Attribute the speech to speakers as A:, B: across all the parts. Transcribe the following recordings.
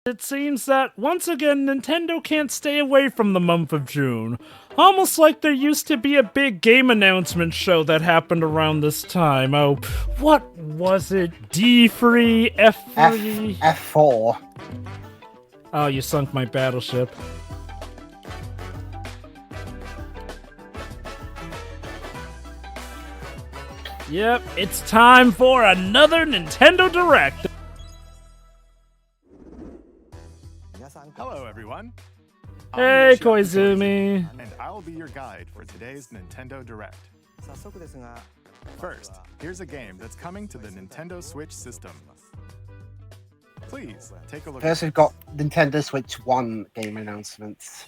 A: It seems that, once again, Nintendo can't stay away from the month of June. Almost like there used to be a big game announcement show that happened around this time. Oh, what was it? D3? F3?
B: F4.
A: Oh, you sunk my battleship. Yep, it's time for another Nintendo Direct!
C: Hello, everyone.
A: Hey, Koizumi.
C: And I'll be your guide for today's Nintendo Direct. First, here's a game that's coming to the Nintendo Switch system. Please, take a look.
B: First, we've got Nintendo Switch 1 game announcements.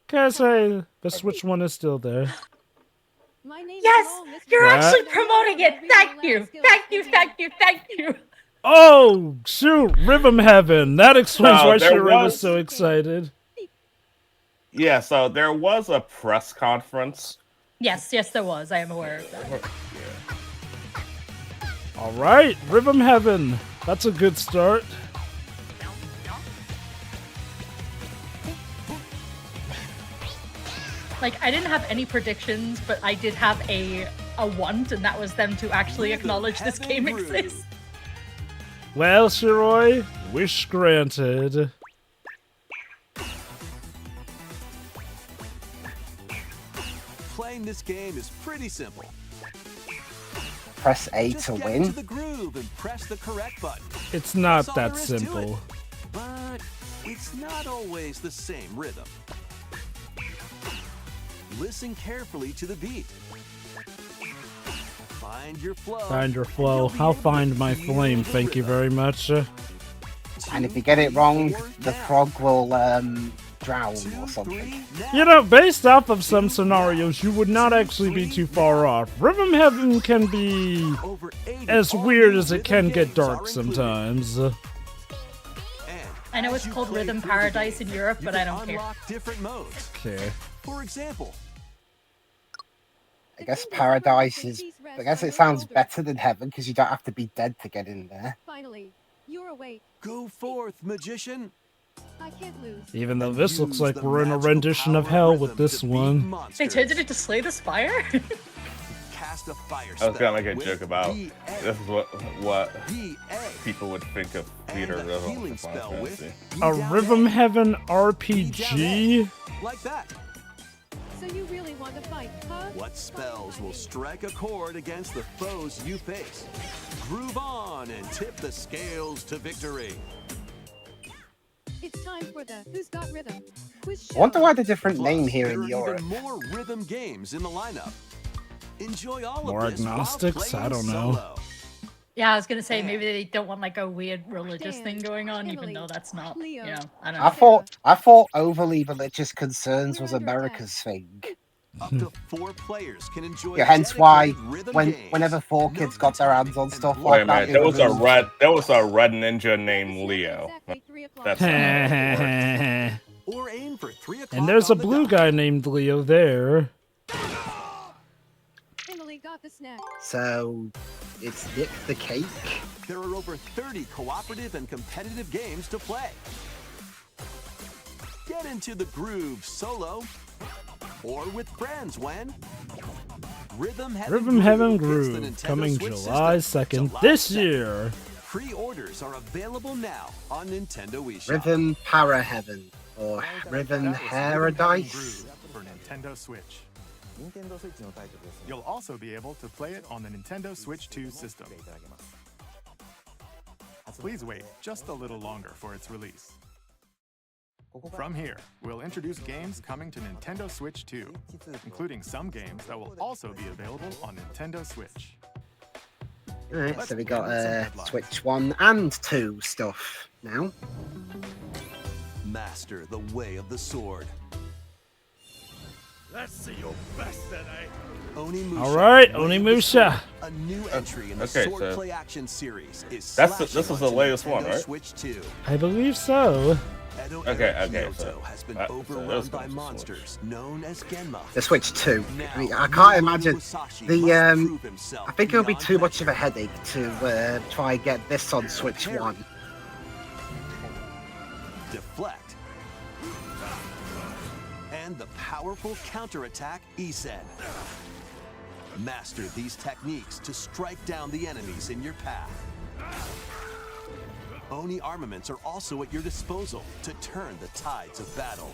A: Can I say, the Switch 1 is still there.
D: Yes! You're actually promoting it! Thank you! Thank you, thank you, thank you!
A: Oh, shoot, Rhythm Heaven. That explains why Shireen was so excited.
E: Yeah, so there was a press conference.
D: Yes, there was. I am aware of that.
A: All right, Rhythm Heaven. That's a good start.
D: Like, I didn't have any predictions, but I did have a want, and that was them to actually acknowledge this game exists.
A: Well, Shiroi, wish granted.
F: Playing this game is pretty simple.
B: Press A
F: Just
B: to
F: get
B: win.
F: into the groove and press the correct button.
A: It's not
F: That's all
A: that
F: there is to
A: simple.
F: it. But it's not always the same rhythm. Listen carefully to the beat. Find your flow.
A: Find your flow. I'll find my flame, thank you very much.
B: And if you get it wrong, the frog will drown or something.
A: You know, based off of some scenarios, you would not actually be too far off. Rhythm Heaven can be as weird as it can get dark sometimes.
D: I know it's called Rhythm Paradise in Europe, but I don't care.
F: Different modes.
A: Okay.
F: For example,
B: I guess Paradise is... I guess it sounds better than Heaven because you don't have to be dead to get in there.
G: Finally, you're awake.
F: go forth, magician.
G: I can't lose.
A: Even though this looks like we're in a rendition of hell with this one.
D: They turned it into Slay the Spire?
F: Cast a fire
E: I was gonna make a
F: with
E: joke about
F: VA.
E: this is what
F: VA.
E: people would think of Peter
F: And a
E: Rhythm
F: healing
E: in Final
F: spell with
E: Fantasy.
A: A Rhythm Heaven RPG?
F: Like that.
G: So you really want to fight, huh?
F: What spells will strike a chord against the foes you face? Groove on and tip the scales to victory.
G: It's time for the Who's Got Rhythm quiz show.
B: I wonder why the different
F: Plus,
B: name here
F: there
B: in
F: are
B: Europe.
F: even more rhythm games in the lineup. Enjoy all
A: More
F: of this while
A: agnostics? I
F: playing
A: don't know.
F: solo.
D: Yeah, I was gonna say, maybe they don't want like a weird religious thing going on, even
G: Emily,
D: though that's not, you
G: Leo.
D: know, I don't
B: I
D: know.
B: thought overly religious concerns was America's thing.
F: Up to 4 players can enjoy
B: Yeah, hence why
F: dedicated rhythm games.
B: whenever 4
F: No
B: kids got their hands on
F: touching
B: stuff
F: and
E: Wait a
B: like that,
E: minute,
B: it
E: there was a
B: was
E: red ninja named Leo.
G: Exactly 3 o'clock.
E: That's not how it works.
F: Or aim for 3 o'clock
A: And there's a
F: on the
A: blue
F: dot.
A: guy named Leo there.
G: Emily got the snack.
B: So it's Nick the Cake.
F: There are over 30 cooperative and competitive games to play. Get into the groove solo or with friends when Rhythm
A: Heaven
F: hits the
A: Groove,
F: Nintendo
A: coming
F: Switch
A: July
F: system
A: 2nd
F: July
A: this
F: 2nd.
A: year.
F: Pre-orders are available now on Nintendo eShop.
B: Rhythm Para Heaven or Rhythm
C: That was Rhythm Heaven
B: Paradise.
C: Groove for Nintendo Switch. You'll also be able to play it on the Nintendo Switch 2 system. Please wait just a little longer for its release. From here, we'll introduce games coming to Nintendo Switch 2, including some games that will also be available on Nintendo Switch.
B: Alright, so we got Switch 1 and 2 stuff now.
F: Master the way of the sword.
H: Let's see your best today.
F: Onimusha.
A: All right,
F: Way of the
A: Onimusha.
F: Sword, a new entry in the
E: Okay,
F: sword
E: so
F: play action series is
E: this
F: slashing
E: is the
F: onto
E: latest one,
F: Nintendo
E: right?
F: Switch 2.
A: I believe so.
F: Edo
E: Okay,
F: Era
E: okay,
F: Kyoto
E: so
F: has been
E: that- so
F: overrun
E: those
F: by
E: ones are
F: monsters known as Genma.
B: The Switch 2.
F: Now,
B: I mean, I can't imagine
F: Musashi
B: the
F: must prove himself
B: I think it'll be
F: beyond
B: too much of a
F: measure.
B: headache to try and get this on Switch 1.
F: Deflect, and the powerful counterattack Isen. Master these techniques to strike down the enemies in your path. Oni armaments are also at your disposal to turn the tides of battle.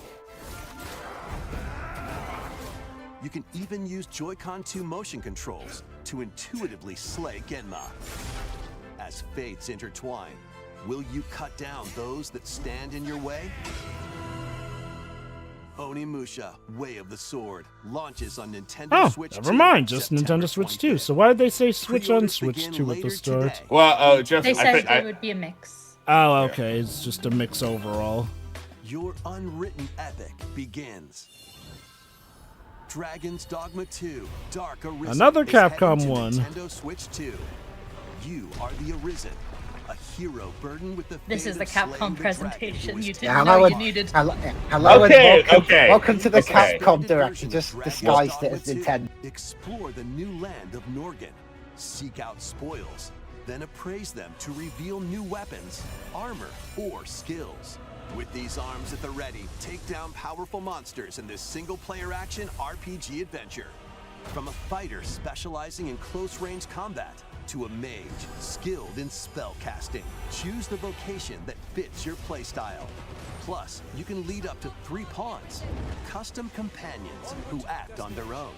F: You can even use Joy-Con 2 motion controls to intuitively slay Genma. As fates intertwine, will you cut down those that stand in your way? Onimusha, Way of the Sword, launches on Nintendo Switch 2.
A: Never mind, just
F: September
A: Nintendo Switch 2.
F: 25th.
A: So why did they say Switch on
F: Pre-orders
A: Switch
F: begin
A: 2 at the
F: later
A: start?
F: today.
E: Well, just
D: They
E: I
D: said
E: think
D: it would be a mix.
A: Oh, okay, it's just a mix overall.
F: Your unwritten epic begins. Dragon's Dogma 2, Dark Arisen.
A: Another
F: is heading
A: Capcom
F: to
A: one.
F: Nintendo Switch 2. You are the Arisen, a hero burdened with the
D: This
F: fate
D: is the
F: of slaying
D: Capcom
F: the
D: presentation.
F: dragon who
D: You
F: is
D: didn't
B: hello
D: know you
B: and-
D: needed.
B: Hello
E: Okay,
B: and welcome,
E: okay,
B: welcome to the
E: okay.
B: Capcom Direct. You just
F: Dragon's
B: disguised it
F: Dogma
B: as
F: 2.
B: Nintendo.
F: Explore the new land of Norgan. Seek out spoils, then appraise them to reveal new weapons, armor, or skills. With these arms at the ready, take down powerful monsters in this single-player action RPG adventure. From a fighter specializing in close-range combat to a mage skilled in spell casting, choose the vocation that fits your playstyle. Plus, you can lead up to 3 pawns, custom companions who act on their own.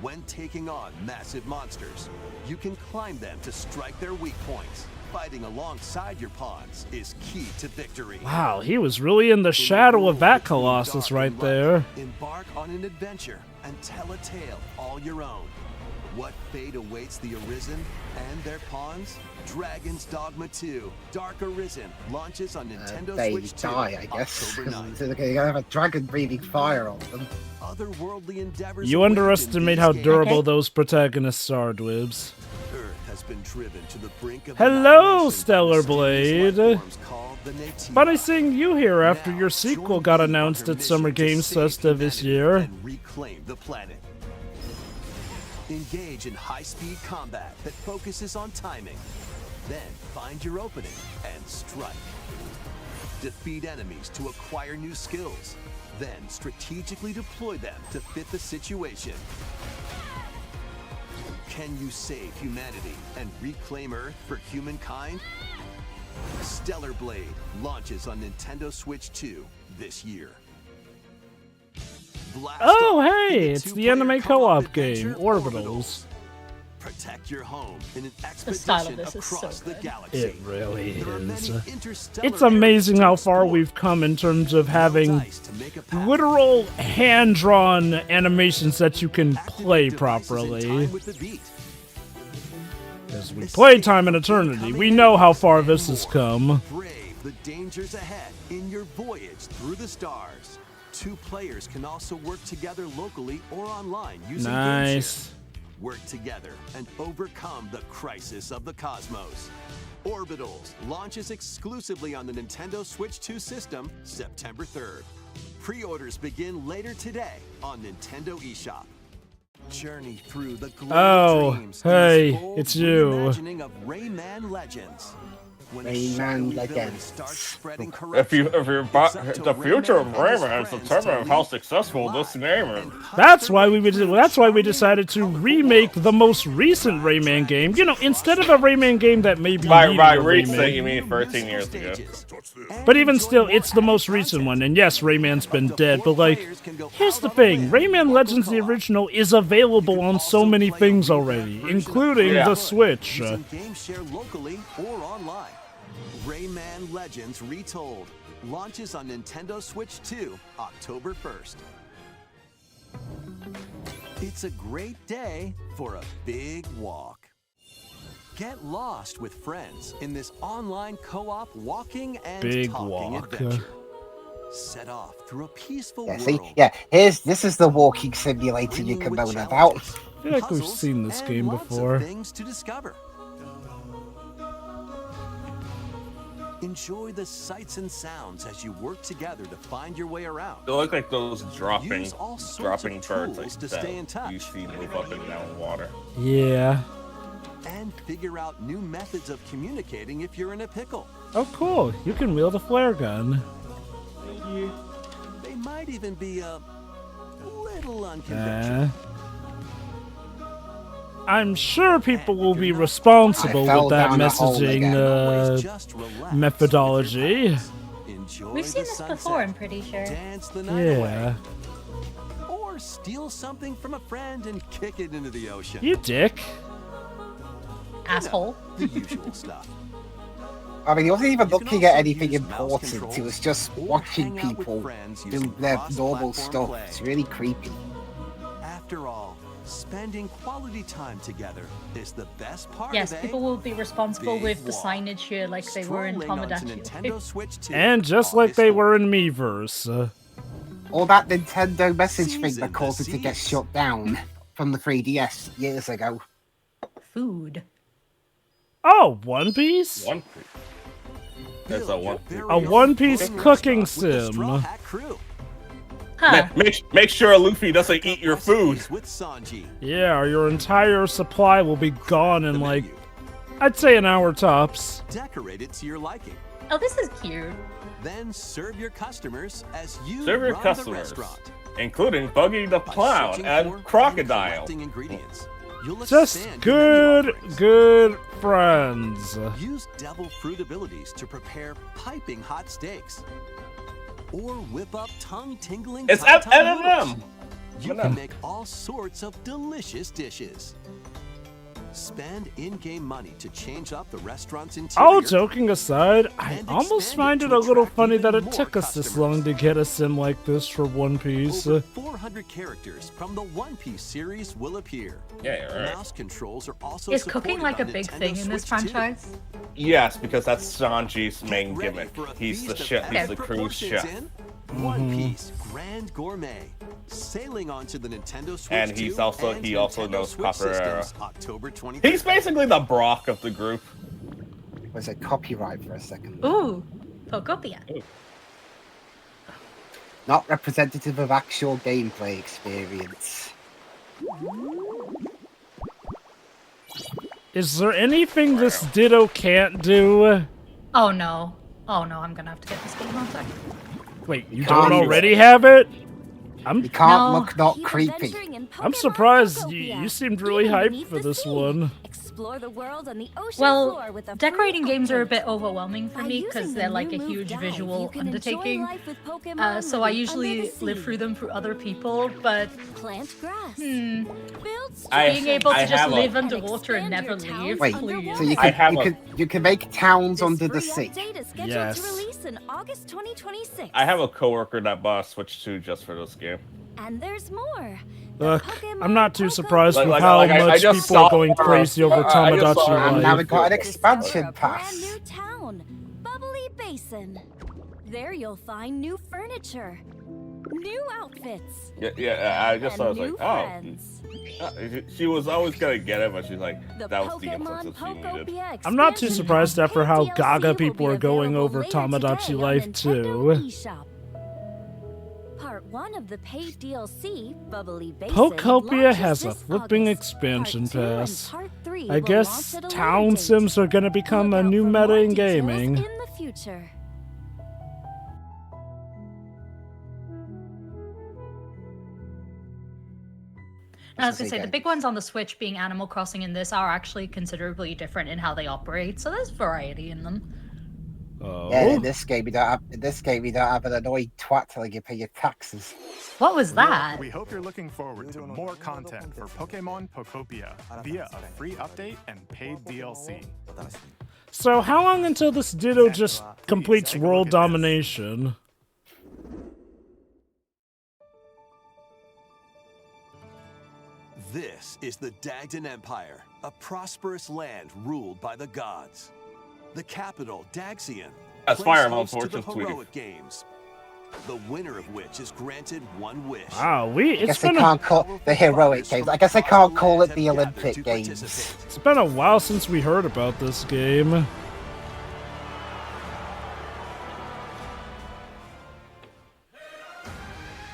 F: When taking on massive monsters, you can climb them to strike their weak points. Fighting alongside your pawns is key to victory.
A: Wow, he was really in the shadow of that Colossus right there.
F: Embark on an adventure and tell a tale all your own. What fate awaits the Arisen and their pawns? Dragon's Dogma 2, Dark Arisen, launches on Nintendo
B: They
F: Switch 2,
B: die, I guess.
F: October
B: 'cause
F: 9th.
B: They're gonna have a dragon breathing fire on them.
F: Otherworldly endeavors
A: You
F: await in
A: underestimate
F: these
A: how
F: games.
A: durable those protagonists are, Dwibs.
F: Earth has been driven to the brink of
A: Hello,
F: annihilation
A: Stellar
F: by mysterious
A: Blade.
F: life forms called the Nativi.
A: Funny seeing you here after
F: Now,
A: your sequel
F: join
A: got
F: me on
A: announced
F: her
A: at Summer
F: mission to
A: Games
F: save
A: Fest of this
F: humanity
A: year.
F: and reclaim the planet. Engage in high-speed combat that focuses on timing. Then find your opening and strike. Defeat enemies to acquire new skills. Then strategically deploy them to fit the situation. Can you save humanity and reclaim Earth for humankind? Stellar Blade launches on Nintendo Switch 2 this year. Blast
A: Oh,
F: off
A: hey,
F: in a
A: it's the
F: two-player
A: anime
F: co-op
A: co-op game,
F: adventure,
A: Orbitals.
F: Protect your home in an
D: The style of
F: expedition
D: this is so
F: across the
D: good.
F: galaxy.
A: It really
F: There are
A: is.
F: many interstellar
A: It's amazing how
F: areas to
A: far
F: explore.
A: we've come in terms of
F: Roll
A: having
F: dice to make a path.
A: literal hand-drawn animations that you can
F: Activate
A: play
F: devices in
A: properly.
F: time with the beat.
A: As we play Time and Eternity, we know how far this has come.
F: Brave the dangers ahead in your voyage through the stars. 2 players can also work together locally or online using
A: Nice.
F: GameShare. Work together and overcome the crisis of the cosmos. Orbitals launches exclusively on the Nintendo Switch 2 system September 3rd. Pre-orders begin later today on Nintendo eShop. Journey through the glow
A: Oh,
F: of dreams
A: hey,
F: in this bold
A: it's you.
F: reimagining of Rayman Legends. When a
B: Rayman
F: shadowy villain
B: Legends.
F: starts spreading
E: If
F: corruption,
E: you're
F: it's up to
E: the future of
F: Rayman and his
E: Rayman is
F: friends
E: determined
F: to
E: how
F: lead,
E: successful this
F: fly,
E: game is.
F: and punch
A: That's
F: their
A: why
F: way
A: we
F: through
A: that's why we
F: charming,
A: decided to
F: colorful
A: remake
F: worlds.
A: the most recent Rayman game. You know, instead of a Rayman game that maybe
E: By
A: needed a
E: recent,
A: remake.
E: you mean 13 years ago.
F: Stages.
A: But even
F: Enjoy
A: still,
F: more
A: it's the most
F: added
A: recent
F: content.
A: one. And yes, Rayman's been
F: Up to
A: dead,
F: 4
A: but like,
F: players can go
A: here's
F: out
A: the
F: on a
A: thing.
F: limb
A: Rayman
F: or
A: Legends the
F: co-op.
A: original is available
F: You can
A: on so
F: also
A: many
F: play a
A: things
F: revamped
A: already,
F: version of
A: including
E: Yeah.
A: the Switch.
F: Using GameShare locally or online. Rayman Legends Retold launches on Nintendo Switch 2 October 1st. It's a great day for a big walk. Get lost with friends in this online co-op walking and
A: Big
F: talking
A: walk.
F: adventure. Set off through a peaceful
B: Yeah,
F: world.
B: see, yeah. This is the walking simulator you
F: brimming
B: can
F: with
B: moan about.
F: challenges,
A: I feel like we've
F: puzzles,
A: seen this
F: and
A: game
F: lots of
A: before.
F: things to discover. Enjoy the sights and sounds as you work together to find your way around.
E: They look like those dropping
F: Use all sorts
E: dropping
F: of
E: birds
F: tools
E: like
F: to
E: that
F: stay in touch.
E: you see move up and down water.
A: Yeah.
F: And figure out new methods of communicating if you're in a pickle.
A: Oh, cool. You can wield a flare gun.
F: They might even be a little unconventional.
A: I'm sure people will be responsible with that
B: down a hole
A: messaging
F: Always just relax.
A: methodology.
F: Enjoy
D: We've seen
F: the
D: this
F: sunset,
D: before, I'm pretty sure.
F: Dance the night
A: Yeah.
F: away. Or steal something from a friend and kick it into the ocean.
A: You dick.
D: Asshole.
F: The usual stuff.
B: I mean, he wasn't even
F: You can
B: looking at
F: also
B: anything
F: use mouse
B: important. He
F: controls
B: was just
F: or
B: watching
F: hang out with
B: people
F: friends
B: do
F: using
B: their normal
F: cross-platform
B: stuff.
F: play.
B: It's really creepy.
F: After all, spending quality time together is the best part
D: Yes,
F: of
D: people will be responsible
F: big
D: with the
F: walk.
D: signage here like they were in
F: Strolling onto
D: Tomodachi.
F: Nintendo Switch 2
A: And just like
F: August
A: they
F: 4th.
A: were in Miiverse.
B: All that Nintendo message thing
F: Season
B: that caused
F: the
B: it to get
F: seas.
B: shut down from the 3DS years ago.
D: Food.
A: Oh, One Piece?
E: One. There's a
F: Build
E: one.
F: your
A: A
F: very
A: One
F: own
A: Piece
F: floating
A: cooking
F: restaurant with the Straw
A: sim.
F: Hat Crew.
D: Huh.
E: Make sure Luffy doesn't eat your food.
F: Recipes with Sanji.
A: Yeah, or your entire supply will be gone in
F: The
A: like,
F: menu.
A: I'd say an hour tops.
F: Decorate it to your liking.
D: Oh, this is cute.
F: Then serve your customers as you
E: Serve your
F: run
E: customers,
F: the restaurant.
E: including Buggy the
F: By
E: Clown
F: searching
E: and
F: for
E: Crocodile.
F: collecting ingredients. You'll
A: Just
F: expand your menu offerings.
A: good friends.
F: Use devil fruit abilities to prepare piping hot steaks. Or whip up tongue-tingling
E: It's
F: Tom-Tom
E: M&M.
F: noodles. You can make all sorts of delicious dishes. Spend in-game money to change up the restaurant's interior.
A: All joking aside, I
F: And
A: almost
F: expand
A: find
F: it
A: it
F: to
A: a little
F: attract
A: funny that
F: even
A: it
F: more
A: took us this
F: customers.
A: long to get a sim like this for One Piece.
F: Over 400 characters from the One Piece series will appear.
E: Yeah, you're right.
F: Mouse controls are also
D: Is cooking
F: supported
D: like a
F: on
D: big
F: Nintendo
D: thing in this
F: Switch 2.
D: franchise?
E: Yes, because that's Sanji's main
F: Ready
E: gimmick.
F: for a
E: He's the
F: feast of
E: chef. He's the
F: epic
E: cruise
F: proportions
E: chef.
F: in One Piece Grand Gourmet, sailing onto the Nintendo Switch
E: And he's
F: 2
E: also-
F: and
E: he also
F: Nintendo
E: knows
F: Switch
E: Capoeira.
F: systems, October 23rd.
E: He's basically the Brock of the group.
B: Was it copyright for a second?
D: Ooh, Pocopia.
B: Not representative of actual gameplay experience.
A: Is there anything this Ditto can't do?
D: Oh no. Oh no, I'm gonna have to get this game on second.
A: Wait, you
B: Can't
A: don't
B: use
A: already have it?
B: You can't
D: No.
B: look not creepy.
A: I'm surprised you seemed really hyped for this one.
I: Explore the world on the ocean
D: Well,
I: floor with a
D: decorating
I: free
D: games are a
I: update.
D: bit overwhelming for
I: By
D: me because
I: using
D: they're
I: the
D: like a
I: new move
D: huge
I: dive,
D: visual
I: you can enjoy
D: undertaking.
I: life with Pokemon
D: So I
I: living
D: usually
I: under the
D: live
I: sea.
D: through them through other people, but
I: Plant grass.
D: hmm,
I: Build
D: being able to
E: I
D: just
E: have a-
D: live underwater and
I: expand
D: never
I: your towns
D: leave,
B: Wait,
D: please.
B: so you
E: I have
B: can, you can make towns
I: This
B: under the
I: free
B: sea.
I: update is scheduled
A: Yes.
I: to release in August 2026.
E: I have a coworker that bought a Switch 2 just for this game.
I: And there's more.
A: Ugh, I'm not too surprised
E: Like-
A: with
E: like-
A: how
E: like I
A: much
E: just
A: people are
E: saw-
A: going crazy over
E: I just saw-
A: Tomodachi
B: And now we
A: Life.
B: got an
I: Discover
B: expansion
I: a
B: pass.
I: brand new town, Bubbly Basin. There you'll find new furniture, new outfits,
E: Yeah, I just
I: and
E: thought I was
I: new
E: like, oh.
I: friends.
E: She was always gonna get it, but she's like,
I: The
E: that was the
I: Pokemon
E: emphasis she needed.
I: Pokopia
A: I'm not too
I: expansion
A: surprised
I: pack
A: after how
I: paid
A: gaga
I: DLC will
A: people
I: be
A: are going
I: available
A: over
I: later
A: Tomodachi
I: today on
A: Life
I: Nintendo
A: too.
I: eShop. Part 1 of the paid DLC, Bubbly Basin,
A: Pokopia
I: launches
A: has a
I: this
A: flipping
I: August.
A: expansion
I: Part 2 and
A: pass.
I: Part 3
A: I
I: will
A: guess
I: launch at a
A: town
I: later date.
A: sims are gonna become
I: Look
A: a
I: out
A: new
I: for
A: meta
I: more
A: in
I: details
A: gaming.
I: in the future.
D: I was gonna say,
B: Again.
D: the big ones on the Switch being Animal Crossing and this are actually considerably different in how they operate, so there's variety in them.
A: Oh.
B: Yeah, in this game you don't have an annoying twat telling you pay your taxes.
D: What was that?
C: We hope you're looking forward to more content for Pokemon Pokopia via a free update and paid DLC.
A: So how long until this Ditto just
C: Please
A: completes
C: take a look
A: world
C: at this.
A: domination?
F: This is the Dagdan Empire, a prosperous land ruled by the gods. The capital, Daxian,
E: That's
F: plays
E: Fire Emblem
F: host to the
E: Fortune, sweetie.
F: heroic games. The winner of which is granted one wish.
A: Wow,
B: I
A: it's
B: guess they
A: been a,
B: can't call the heroic games. I guess I can't call it the Olympic games.
A: it's been a while since we heard about this game.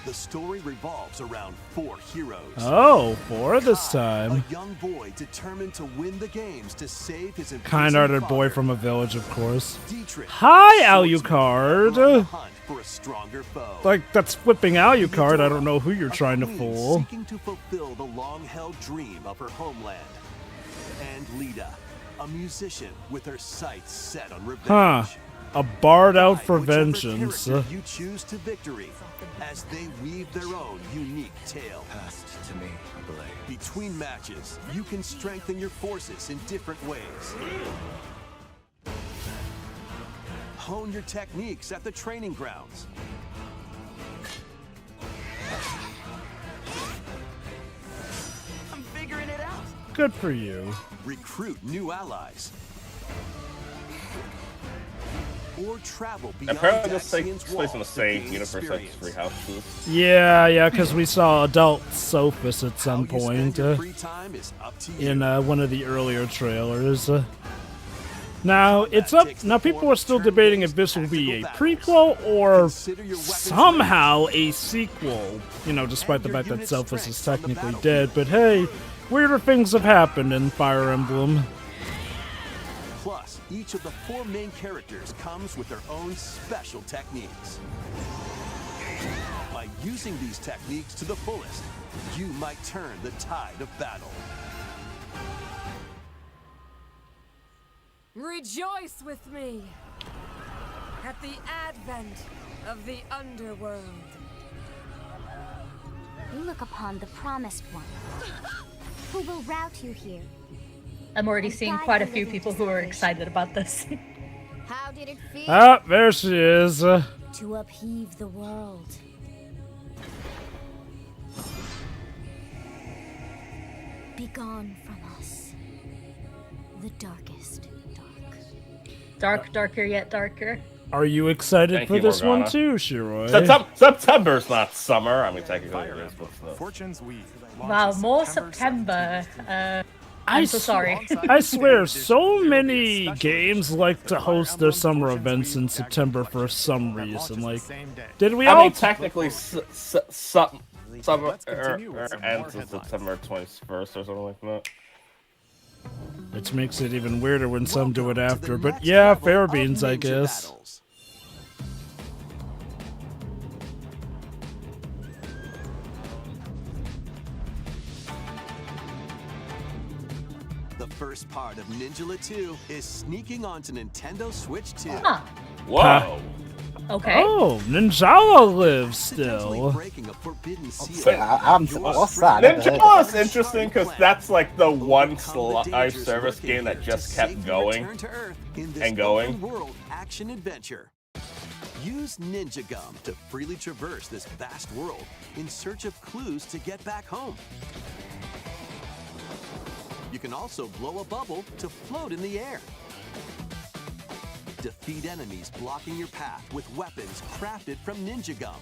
F: The story revolves around 4 heroes.
A: Oh, 4 this
F: Kai,
A: time.
F: a young boy determined to win the games to save his
A: Kind-hearted
F: imprisoned
A: boy
F: father.
A: from a village, of course.
F: Dietrich,
A: Hi,
F: a swordsman,
A: Alucard.
F: on the hunt for a stronger foe.
A: Like, that's flipping Alucard. I don't know who you're trying to
F: queen
A: fool.
F: Seeking to fulfill the long-held dream of her homeland. And Lita, a musician with her sights set on revenge.
A: Huh. A bard out
F: Guide
A: for
F: whichever
A: vengeance.
F: character you choose to victory as they weave their own unique tale.
H: Passed to me a blade.
F: Between matches, you can strengthen your forces in different ways. Hone your techniques at the training grounds.
H: I'm figuring it out.
A: Good for you.
F: Recruit new allies. Or travel beyond
E: Apparently, this
F: Daxian's
E: takes place
F: walls
E: in the
F: to
E: same
F: gain
E: universe as
F: experience.
E: Three Houses.
A: Yeah, because we saw adult Sophus at some
F: How you
A: point
F: spend your free time is up to you.
A: in one of the earlier trailers. Now, it's up. Now, people are still debating if this will be a prequel or somehow a sequel. You know, despite the fact that Sophus is technically dead. But hey, weirder things have happened in Fire Emblem.
F: Plus, each of the 4 main characters comes with their own special techniques. By using these techniques to the fullest, you might turn the tide of battle.
J: Rejoice with me at the advent of the underworld.
I: You look upon the promised one, who will route you here.
D: I'm already seeing quite a few people who are excited about this.
I: How did it feel
A: Ah, there she is.
I: to upheave the world? Begone from us, the darkest dark.
D: Darker yet darker.
A: Are you excited
E: Thank
A: for
E: you,
A: this one
E: Morgana.
A: too, Shiroi?
E: September's not summer. I mean, technically it is, but still.
C: Fortune's Weave.
D: Wow,
C: launches
D: more
C: September
D: September. I'm so sorry.
A: I swear, so many games like to host their summer events in September for some reason. Like, did we
E: I
A: all?
E: mean, technically, summer
C: Let's continue with some more
E: ends on
C: headlines.
E: September 21st or something like that.
A: Which makes it even weirder when some do it
F: Welcome to
A: after.
F: the
A: But
F: next
A: yeah,
F: level
A: fair
F: of
A: beans, I
F: ninja
A: guess.
F: battles. The first part of Ninjala 2 is sneaking onto Nintendo Switch 2.
D: Huh.
E: Whoa!
D: Okay.
A: Oh, Ninjala lives
F: Accidentally
A: still.
F: breaking a forbidden seal.
B: What's that? I never heard of
E: Ninjala
B: it.
E: is interesting because that's like the one live service game that just kept going and going.
F: World action adventure. Use Ninja Gum to freely traverse this vast world in search of clues to get back home. You can also blow a bubble to float in the air. Defeat enemies blocking your path with weapons crafted from Ninja Gum.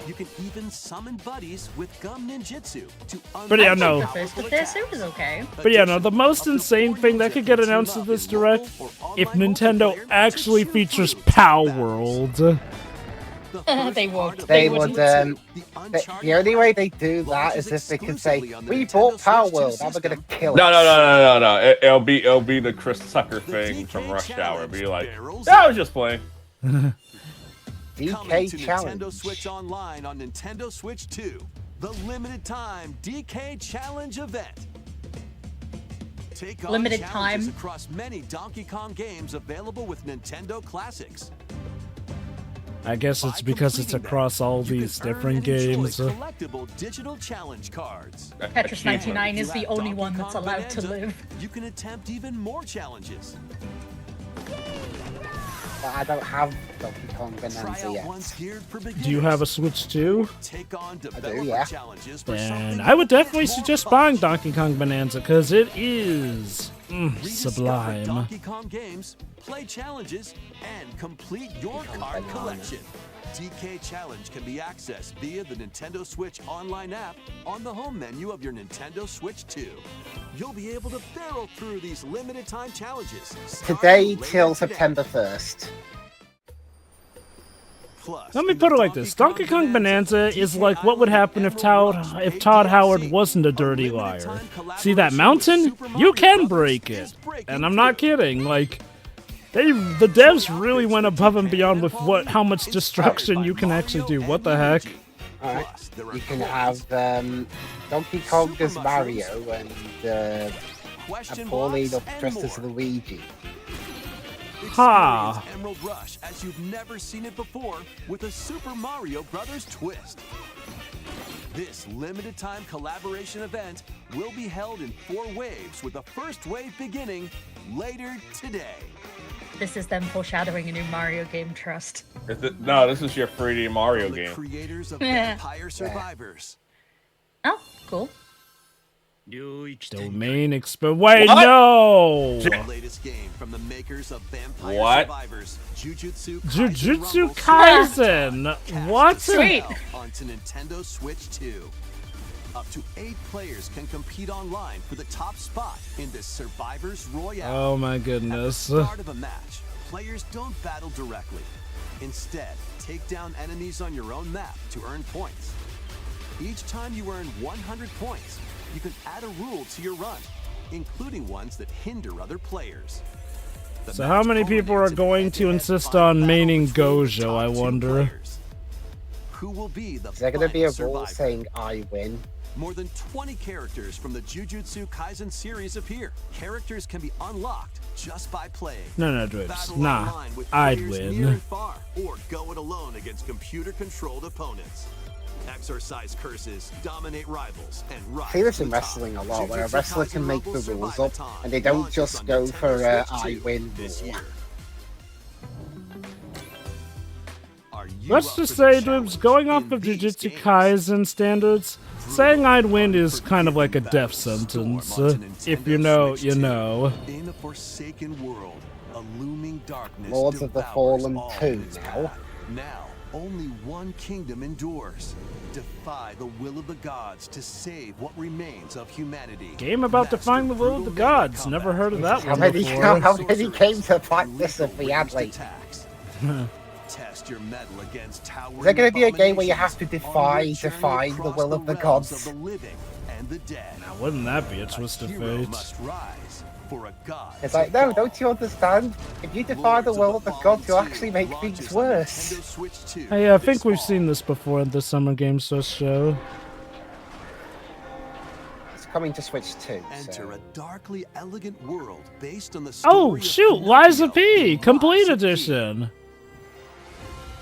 F: You can even summon buddies with Gum Ninjutsu to
A: But yeah,
F: unleash
A: no.
D: The first of this, it was okay.
A: But yeah, no, the most insane thing that could get announced at this direct, if Nintendo actually features Pow World.
D: They would.
B: They would. The only way they do that is if they can say, "We bought Power World, now we're gonna kill it."
E: No. It'll be the Chris Tucker thing from Rush Hour. It'll be like, yeah, I was just playing.
F: Coming
B: DK
F: to
B: Challenge.
F: Nintendo Switch Online on Nintendo Switch 2, the limited time DK Challenge event. Take on
D: Limited
F: challenges
D: time.
F: across many Donkey Kong games available with Nintendo Classics.
A: I guess it's
F: By
A: because it's
F: completing them,
A: across all
F: you can
A: these
F: earn
A: different
F: and enjoy
A: games.
F: collectible digital challenge cards.
D: Tetris 99 is
F: If
D: the
F: you have
D: only
F: Donkey
D: one that's
F: Kong
D: allowed to
F: Bonanza,
D: live.
F: You can attempt even more challenges.
B: But I don't have Donkey Kong
F: Try
B: Bonanza
F: out
B: yet.
F: ones geared for beginners.
A: Do you have a Switch too?
F: Take on
B: do,
F: developer
B: yeah.
F: challenges for
A: And
F: something
A: I would
F: a bit
A: definitely
F: more
A: suggest
F: fun.
A: buying Donkey Kong Bonanza, because it is
F: Rediscover
A: sublime.
F: Donkey Kong games, play challenges, and complete your card
B: Banana.
F: collection. DK Challenge can be accessed via the Nintendo Switch Online app on the home menu of your Nintendo Switch 2. You'll be able to barrel through these limited time challenges. starting
B: Today
F: later
B: till
F: today.
B: September 1st.
A: Let me put it like this. Donkey Kong Bonanza is like what would happen if Todd Howard wasn't a dirty liar. See that mountain? You can break it. And I'm not kidding. Like, the devs really went above and beyond with how much destruction you can actually do. What the heck?
B: Alright, you can have Donkey Kong as Mario and Pauline dressed as Luigi.
A: Ha!
F: Emerald Rush as you've never seen it before with a Super Mario Brothers twist. This limited time collaboration event will be held in 4 waves with the first wave beginning later today.
D: This is them foreshadowing a new Mario game, trust.
E: No, this is your 3D Mario game.
F: Creators of Vampire Survivors.
D: Oh, cool.
A: Domain Wait, no!
F: The latest game from the makers of Vampire Survivors,
A: Jujutsu Kaisen! What?
D: Sweet!
F: Onto Nintendo Switch 2. Up to 8 players can compete online for the top spot in this Survivors Royale.
A: Oh my goodness.
F: At the start of a match, players don't battle directly. Instead, take down enemies on your own map to earn points. Each time you earn 100 points, you can add a rule to your run, including ones that hinder other players.
A: So how many people are going to insist on maining Gojo, I wonder?
F: Who will be the
B: Is there going to be a
F: final
B: rule
F: survivor?
B: saying I win?
F: More than 20 characters from the Jujutsu Kaisen series appear. Characters can be unlocked just by playing.
A: No, Drips.
F: Battle
A: Nah,
F: online with
A: I'd
F: players
A: win.
F: near and far, or go it alone against computer-controlled opponents. Exorcise curses, dominate rivals, and rise
B: I see this
F: to
B: in
F: the
B: wrestling a
F: top.
B: lot, where a
F: Jujutsu
B: wrestler
F: Kaisen
B: can make the
F: Rumble
B: rules
F: Survival
B: up,
F: Time
B: and they don't
F: launches
B: just
F: on
B: go
F: Nintendo
B: for
F: Switch
B: I
F: 2
B: win
F: this
B: rule.
F: year. Are you
A: Let's
F: up
A: just
F: for the
A: say,
F: challenge
A: Drips, going off
F: in
A: of
F: these
A: Jujutsu
F: games?
A: Kaisen standards, saying I'd win is kind of like a death sentence. If you know, you know.
F: In a forsaken world, a looming darkness
B: Lords of the
F: devours
B: Fallen
F: all
B: 2
F: its
B: now.
F: path. Now, only one kingdom endures. Defy the will of the gods to save what remains of humanity.
A: Game about
F: Master
A: defying the will of the
F: brutal melee
A: gods. Never
F: combat.
A: heard of that
B: How
A: one
B: many
A: before.
B: games have like this have we had lately?
F: Attacks. Test your mettle against towering
B: Is there going to be a game where you have
F: abominations
B: to
F: on your journey
B: defy the
F: across
B: will of the
F: realms
B: gods?
F: of the living and the dead.
A: Now, wouldn't that be a twist of
F: Hero
A: fate?
F: must rise for a god
B: It's
F: to
B: like, no,
F: fall.
B: don't you understand? If you defy the
F: Lords
B: will
F: of
B: of the
F: Fallen
B: gods, you'll
F: 2
B: actually make
F: launches
B: things
F: on
B: worse.
F: Nintendo Switch 2
A: Hey, I
F: this
A: think we've
F: fall.
A: seen this before in the Summer Game Sus show.
B: It's coming to Switch 2.
F: Enter
B: So.
F: a darkly elegant world based on the
A: Oh,
F: story of
A: shoot! Liza
F: Pinocchio
A: P!
F: in
A: Complete
F: Liza P.
A: Edition!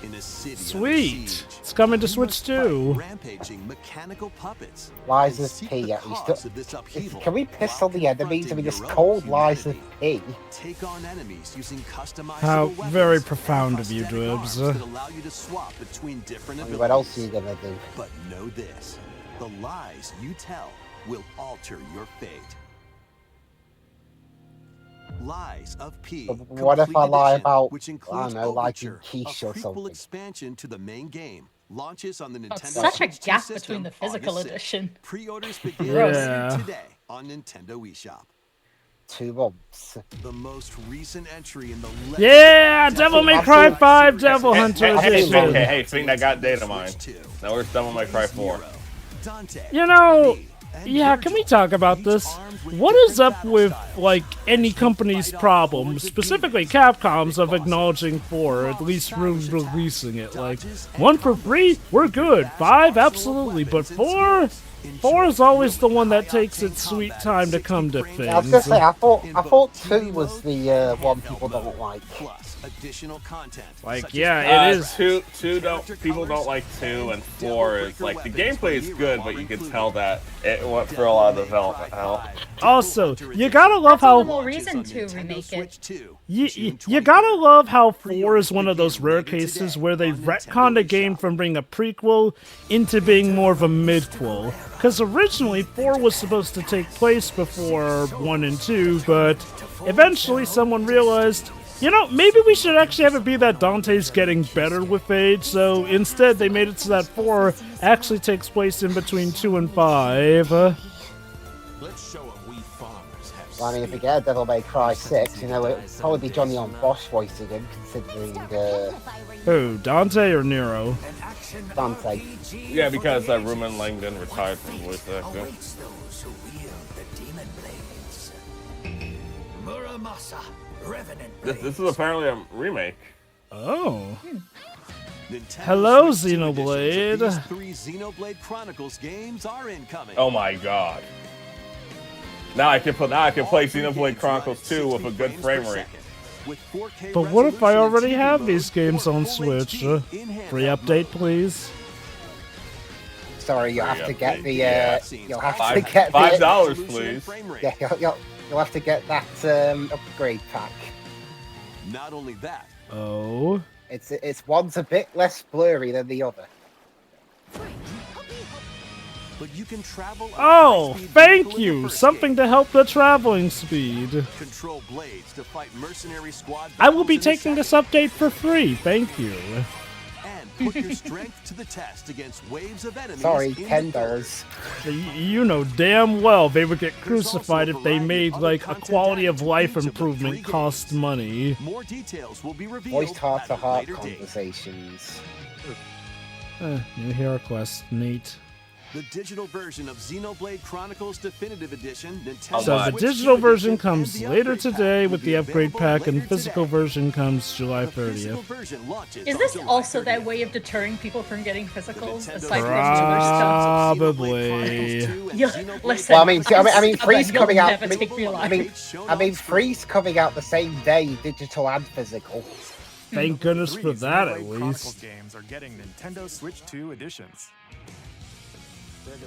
F: In a city under
A: Sweet!
F: siege,
A: It's coming to
F: you
A: Switch
F: must fight
A: 2.
F: rampaging mechanical puppets.
B: Liza's
F: and seek
B: P,
F: the
B: at least.
F: cause of this upheaval
B: Can we piss
F: while
B: on the enemies? I mean, it's
F: confronting your own
B: called Liza
F: humanity.
B: P.
F: Take on enemies using customizable
A: How
F: weapons
A: very
F: and
A: profound of you,
F: prosthetic arms
A: Dribs.
F: that allow you to swap between different
B: I mean,
F: abilities.
B: what else are you gonna do?
F: But know this, the lies you tell will alter your fate. Lies of P.
B: But what if I
F: Complete
B: lie
F: Edition,
B: about,
F: which
B: I
F: includes
B: don't know, liking
F: Overture,
B: quiche
F: a
B: or
F: prequel
B: something?
F: expansion to the main game. Launches on the
D: Oh,
F: Nintendo
D: it's such a
F: Switch 2
D: gap
F: system
D: between the physical
F: August 6th.
D: edition.
F: Pre-orders begin
A: Yeah.
F: today on Nintendo eShop.
B: 2 months.
F: The most recent entry in the
A: Yeah! Devil May Cry 5 Devil
E: Hey,
A: Hunter
E: hey,
A: Edition!
E: Thing that got data mine. Now where's Devil May Cry 4?
A: You know, yeah, can we talk about this? What is up with, like, any company's problem, specifically Capcom's, of acknowledging 4, or at least releasing it? Like, 1 for free? We're good. 5? Absolutely. But 4? 4 is always the one that takes its sweet time to come to
B: I was gonna
A: things.
B: say, I thought 2 was the one people don't like.
F: Plus additional content.
A: Like,
F: such
A: yeah,
F: as
A: it is.
E: Two people don't like 2, and 4 is like the gameplay is good, but you can tell that it went through a lot of development hell.
A: Also, you gotta love
D: That's all the
A: how...
D: more reason to remake it.
A: You gotta love how 4 is one of those rare cases where they retconned a game from being a prequel into being more of a midquel. Because originally 4 was supposed to take place before 1 and 2, but eventually someone realized, you know, maybe we should actually have it be that Dante's getting better with age, so instead they made it so that 4 actually takes place in between 2 and 5.
H: Let's show 'em we farmers have
B: Well, I mean, if we get a Devil May Cry 6, you know, it'll probably be Johnny on Bosch voice again, considering,
A: Who, Dante or Nero?
B: Dante.
E: Yeah, because Ruben Langdon retired from voice acting. This is apparently a remake.
A: Oh.
F: Nintendo
A: Hello,
F: Switch 2
A: Xenoblade.
F: editions of these 3 Xenoblade Chronicles games are incoming.
E: Oh my god. Now I can play Xenoblade Chronicles 2 with a good frame rate.
A: But what if I already have these games on Switch? Free update, please.
B: Sorry, you'll have to get the, you'll have to
E: $5,
B: get
E: $5, please.
B: Yeah, you'll have to get that, upgrade pack.
F: Not only that.
A: Oh.
B: It's one's a bit less blurry than the other.
F: But you can travel.
A: Oh, thank you! Something to help the traveling speed.
F: Control blades to fight mercenary squad.
A: I will be taking this update for free, thank you.
F: And put your strength to the test against waves of enemies.
B: Sorry, $10.
A: You know damn well they would get crucified if they made, like, a quality of life improvement cost money.
F: More details will be revealed.
B: Voiced heart-to-heart conversations.
A: New hero quest, neat.
F: The digital version of Xenoblade Chronicles Definitive Edition. Nintendo
A: So the
F: Switch
A: digital
F: 2
A: version
F: edition
A: comes
F: and the
A: later
F: upgrade
A: today
F: pack
A: with
F: will
A: the
F: be
A: upgrade
F: available
A: pack, and
F: later
A: physical
F: today.
A: version comes July
F: The physical
A: 30th.
F: version launches
D: Is
F: on
D: this
F: July
D: also
F: 30th.
D: their way of deterring people from getting physicals,
F: Nintendo
D: aside from other stuff?
A: Probably.
D: Listen,
B: Well, I mean, Free's
D: you'll
B: coming out.
D: never take me alive.
B: I mean, Free's coming out the same day, digital and physical.
A: Thank goodness for that, at
C: Xenoblade Chronicles
A: least.
C: games are getting Nintendo Switch 2 editions.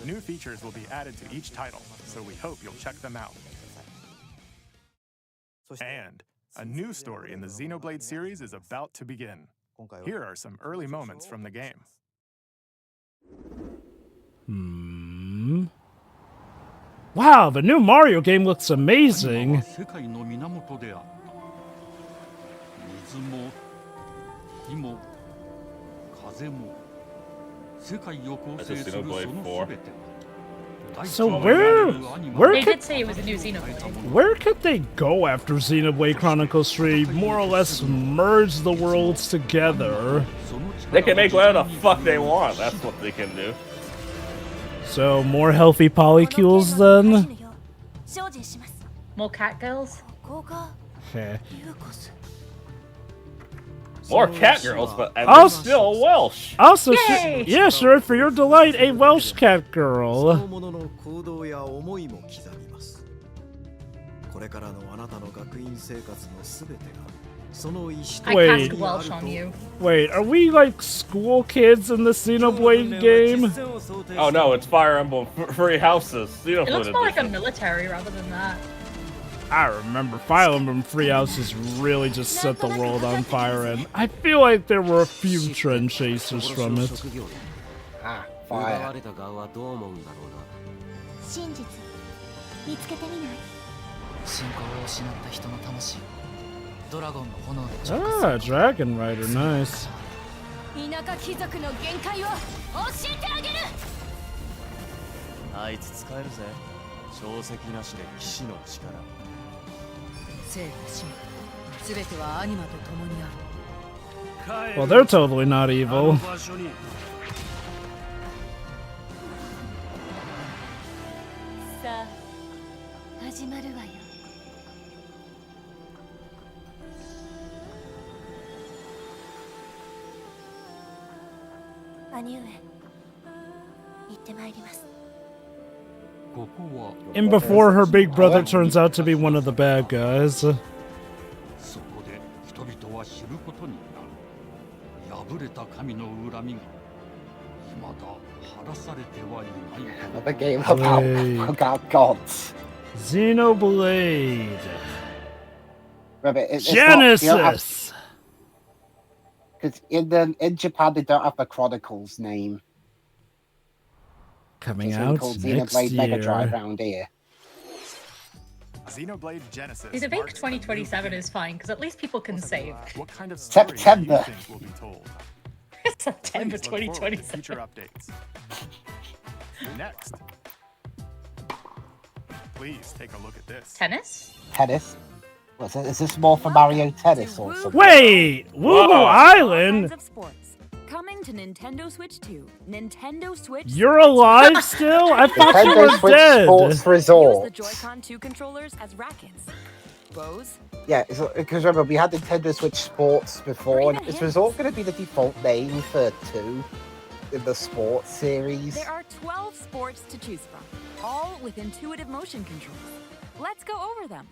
C: New features will be added to each title, so we hope you'll check them out. And a new story in the Xenoblade series is about to begin. Here are some early moments from the game.
A: Wow, the new Mario game looks amazing.
E: That's a Xenoblade 4.
A: So where
D: They
A: could
D: did say it was a new Xenoblade.
A: where could they go after Xenoblade Chronicles 3? More or less merge the worlds together.
E: They can make whatever the fuck they want. That's what they can do.
A: So more healthy polycules then?
D: More cat girls?
A: Okay.
E: More cat girls, but and
A: I'll
E: they're still Welsh.
A: Also,
D: Yay!
A: yeah, sure, for your delight, a Welsh cat girl.
D: I
A: Wait.
D: cast Welsh on you.
A: Wait, are we like school kids in the Xenoblade game?
E: Oh no, it's Fire Emblem Free Houses.
D: It looks more like a military rather than that.
A: I remember Fire Emblem Free Houses really just set the world on fire, and I feel like there were a few trend chasers from it.
B: Ah, fire.
A: Ah, Dragon Rider, nice.
I: 田舎貴族の限界を教えてあげる。
H: あいつ使えるぜ。小石なしで騎士の力。
J: 生と死も全てはアニマと共にある。
A: Well, they're totally not evil.
I: さあ、始まるわよ。兄上、行ってまいります。
A: And before her big brother turns out to be one of the bad guys.
K: The
B: game about gods.
A: Xenoblade.
B: It's
A: Genesis.
B: Because in Japan they don't have the Chronicles name.
A: Coming
B: It's
A: out
B: called
A: next
B: Xenoblade Mega Drive
A: year.
B: round here.
C: Xenoblade Genesis.
D: See, the think 2027 is fine, because at least people can save.
C: What kind of
B: story September.
C: do you think will be told?
D: September
C: Please look forward to
D: 2027.
C: future updates. Next. Please take a look at this.
D: Tennis?
B: Tennis. What's it? Is this more for Mario Tennis or something?
A: Wait, Woo Island?
I: Kinds of sports. Coming to Nintendo Switch 2. Nintendo Switch.
A: You're alive still? I thought you
B: Nintendo
A: were
B: Switch
A: dead.
B: Sports
I: Use the
B: Resort.
I: Joy-Con 2 controllers as rackets. Bows.
B: Yeah, because remember, we had Nintendo Switch Sports before, and is Resort going to be the default name for 2 in the sports series?
I: There are 12 sports to choose from, all with intuitive motion controls. Let's go over them.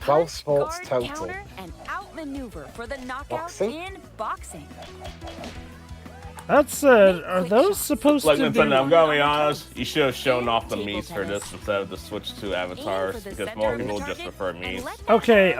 B: 12 sports
I: Guard,
B: total.
I: counter, and outmaneuver for the knockouts
B: Boxing?
I: in boxing.
A: That's are those supposed
E: Like
A: to be?
E: Nintendo, I'm gonna be honest, you should have shown off the Mii's for this instead of the Switch 2 avatars, because more people just prefer Mii's.
A: Okay.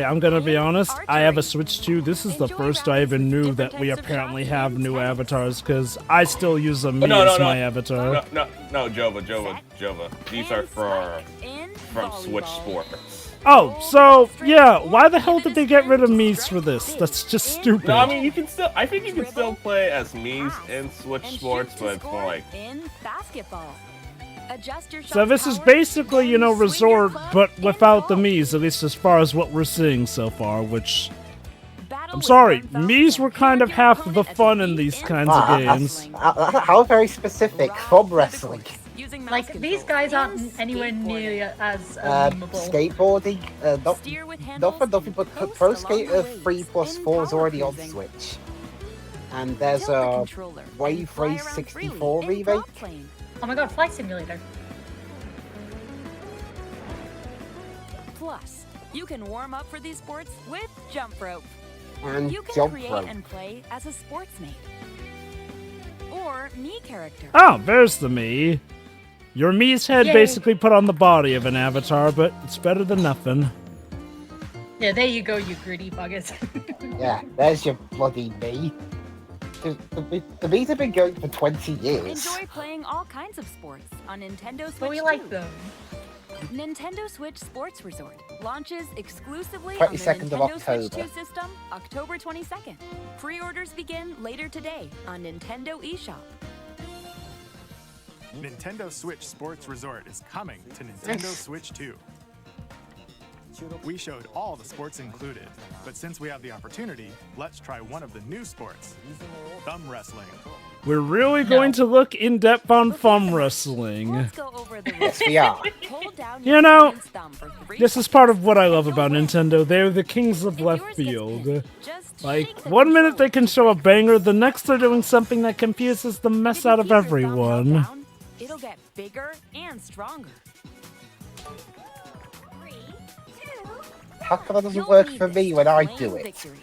A: I'm gonna be honest. I have a Switch 2. This is the first I even knew that we apparently have new avatars, because I still use a Mii as my avatar.
E: No, Jova. These are from Switch Sports.
A: Oh, so yeah. Why the hell did they get rid of Mii's for this? That's just stupid.
E: No, I mean you can still. I think you can still play as Mii's in Switch Sports, but it's more like.
I: In basketball. Adjust your
A: So this is basically, you know, Resort, but without the Mii's, at least as far as what we're seeing so far, which... I'm sorry, Mii's were kind of half the fun in these kinds of games.
B: How very specific. Thumb wrestling.
D: Like, these guys aren't anywhere near as memeable.
B: Skateboarding. Not for nothing, but Pro Skater 3+4 is already on Switch. And there's a Wave Race 64 remake.
D: Oh my god, Flight Simulator.
I: Plus, you can warm up for these sports with jump rope.
B: And
I: You can
B: jump
I: create
B: rope.
I: and play as a sportsmate. Or Mii character.
A: Oh, there's the Mii. Your Mii's head
D: Yay.
A: basically put on the body of an avatar, but it's better than nothing.
D: Yeah, there you go, you greedy buggers.
B: Yeah, there's your bloody Mii. The Mii's have been going for 20 years.
I: Enjoy playing all kinds of sports on Nintendo Switch
D: But we
I: 2.
D: like them.
I: Nintendo Switch Sports Resort launches exclusively
B: 22nd
I: on the
B: of
I: Nintendo Switch
B: October.
I: 2 system October 22nd. Pre-orders begin later today on Nintendo eShop.
C: Nintendo Switch Sports Resort is coming to Nintendo Switch 2. We showed all the sports included, but since we have the opportunity, let's try one of the new sports, thumb wrestling.
A: We're really going to look in depth on thumb wrestling.
I: Let's go over the
B: Yes, we are.
I: Hold down
A: You
I: your
A: know,
I: opponent's thumb for 3
A: This is part of what I love about Nintendo. They're the kings of left field. Like, one minute they can show a banger, the next they're doing something that confuses the mess out of everyone.
I: It'll get bigger and stronger.
B: How come it doesn't work for me when I do it?
I: Victory.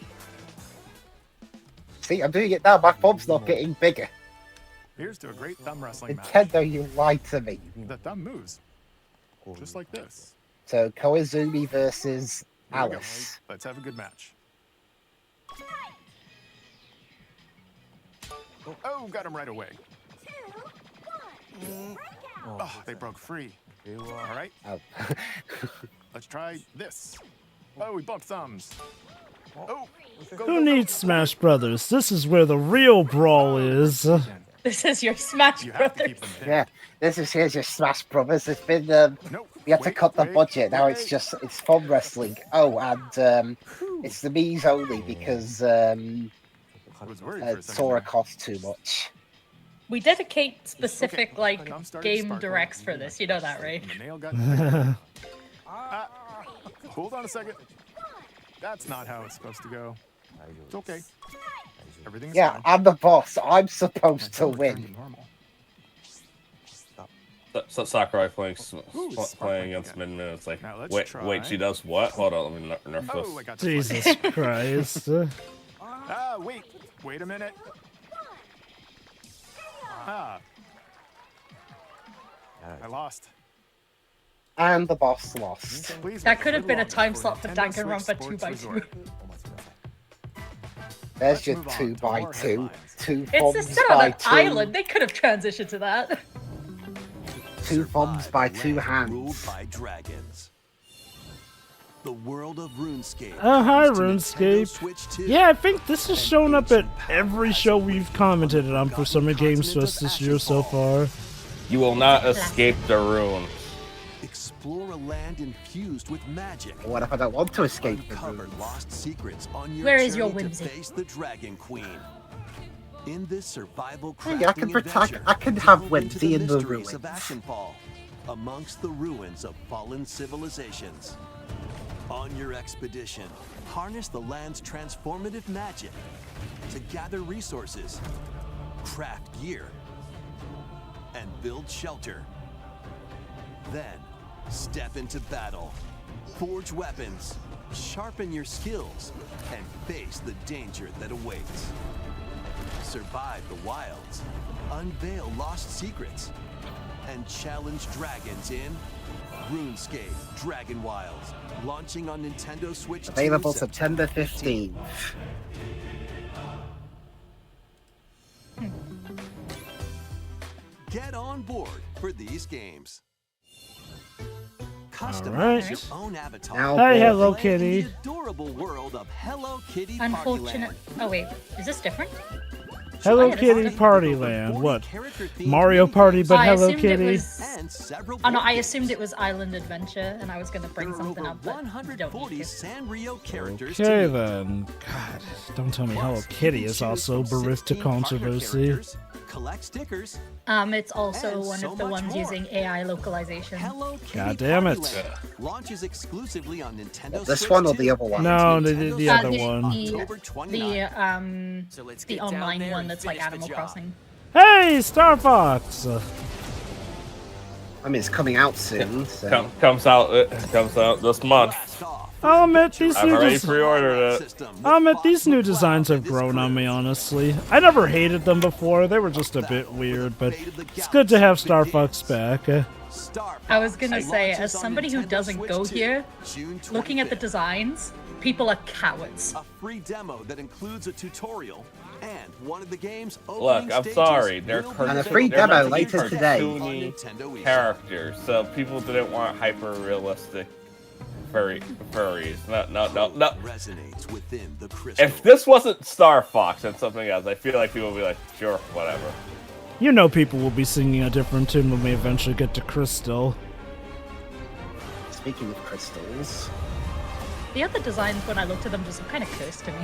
B: See, I'm doing it now. My thumb's not getting bigger.
C: Here's to a great thumb wrestling match.
B: Nintendo, you lied to me.
C: The thumb moves, just like this.
B: So, Koizumi versus
C: Here we go.
B: Alice.
C: Let's have a good match. Oh, got him right away. Oh, they broke free. All right,
B: Oh.
C: let's try this. Oh, we bumped thumbs. Oh, go,
A: Who needs Smash Brothers? This is where the real brawl is.
D: This is your Smash
C: You have to
D: Brothers.
C: keep them pinned.
B: Yeah, here's your Smash Brothers. It's been
C: Nope.
B: we had to
C: Wait,
B: cut the
C: wait,
B: budget. Now
C: wait.
B: it's thumb wrestling. Oh, and it's the Mii's only because
C: I was worried for a second
B: Sora
C: there.
B: costs too much.
D: We dedicate specific,
C: Okay.
D: like,
C: Thumb started to
D: game
C: sparkle.
D: directs for this. You know that, right?
C: And the nail got bigger. Hold on a second. That's not how it's supposed to go. It's okay. Everything's
B: Yeah,
C: fine.
B: I'm the boss. I'm supposed to
C: Until it turned
B: win.
C: to normal.
E: So Sakurai playing
C: Ooh,
E: playing against
C: sparkling
E: Min-Min. It's like,
C: Now let's
E: wait,
C: try-
E: she does what? Hold on, let me nerf
C: Oh, I
E: this.
C: got this one.
A: Jesus Christ.
C: Wait a minute. I lost.
B: And the boss lost.
C: Please
D: That
C: make
D: could have been a
C: good
D: time
C: luck
D: slot for
C: Nintendo
D: Danganronpa
C: Switch
D: 2x2.
C: Sports Resort.
B: There's your
C: Let's move on
B: 2
C: to
B: by
C: more
B: 2
C: headlines.
B: 2
D: It's
B: thumbs
D: set on
B: by
D: an
B: 2.
D: island. They could have transitioned to that.
B: 2 thumbs by 2
F: Ruled
B: hands.
F: by dragons. The world of RuneScape.
A: Oh, hi,
F: comes to Nintendo
A: RuneScape.
F: Switch 2.
A: Yeah, I think this has shown up at every show we've commented on for Summer Games Fest this year so far.
E: You will not escape the runes.
F: explore a land infused with magic.
B: What if I don't want to escape the
F: Uncover
B: ruins?
F: lost secrets on your
D: Where is your
F: journey to
D: whimsy?
F: face the Dragon Queen. In this survival
B: Hey, I can
F: crafting
B: protect.
F: adventure,
B: I can have
F: delve into
B: whimsy in the
F: mysteries of
B: ruins.
F: Ashenfall, amongst the ruins of fallen civilizations. On your expedition, harness the land's transformative magic to gather resources, craft gear, and build shelter. Then, step into battle, forge weapons, sharpen your skills, and face the danger that awaits. Survive the wilds, unveil lost secrets, and challenge dragons in RuneScape Dragon Wilds, launching on Nintendo Switch 2
B: Available September 15th.
F: Get on board for these games.
A: All
F: Customize
A: right.
F: your own avatar.
B: Now,
A: Hey,
B: boy.
A: Hello
F: Play in
A: Kitty.
F: the adorable world of Hello Kitty
D: Unfortunate.
F: Partyland.
D: Oh wait, is this different?
A: Hello
D: yeah, this
A: Kitty
D: is
A: Party Land. What? Mario Party, but
D: I
A: Hello
D: assumed it
A: Kitty.
D: was.
F: And several
D: Oh no, I
F: board
D: assumed it was Island Adventure, and I was gonna bring
F: There are
D: something
F: over
D: up, but don't
F: 140
D: need to.
F: Sanrio characters
A: Okay
F: to meet.
A: then. God, don't tell me Hello
F: Plus,
A: Kitty
F: you can
A: is
F: choose
A: also
F: from
A: bereft to
F: 16 partner
A: controversy.
F: characters, collect stickers.
D: It's also
F: And
D: one
F: so
D: of the
F: much
D: ones
F: more.
D: using AI localization.
F: Hello Kitty
A: God damn it.
F: Partyland launches exclusively on Nintendo
B: This
F: Switch
B: one or
F: 2
B: the other one?
A: No,
F: and
A: the
F: Nintendo
A: other
F: Switch
A: one.
F: October 29.
D: The online one that's like Animal Crossing.
A: Hey, Star Fox!
B: I mean, it's coming out soon, so.
E: Comes out this month.
F: Blast off.
A: I'll admit these
E: I've
A: new
E: already
A: des-
E: pre-ordered it.
A: I'll admit these new designs have grown on me, honestly. I never hated them before, they were just a bit weird, but it's good to have Star Fox back.
D: I was gonna say, as somebody who doesn't go here, looking at the designs, people are cowards.
F: A free demo that includes a tutorial and one of the game's
E: Look,
F: opening
E: I'm
F: stages
E: sorry, they're
F: will be
B: And a free
E: they're
B: demo
E: meant to be
B: later today.
E: cartoony
F: Nintendo eShop.
E: characters, so people didn't want hyper-realistic furries. No.
F: Resonates within the crystal.
E: If this wasn't Star Fox and something else, I feel like people would be like, sure, whatever.
A: You know people will be singing a different tune when we eventually get to Crystal.
B: Speaking of crystals,
D: The other designs, when I looked at them, just kind of cursed to me.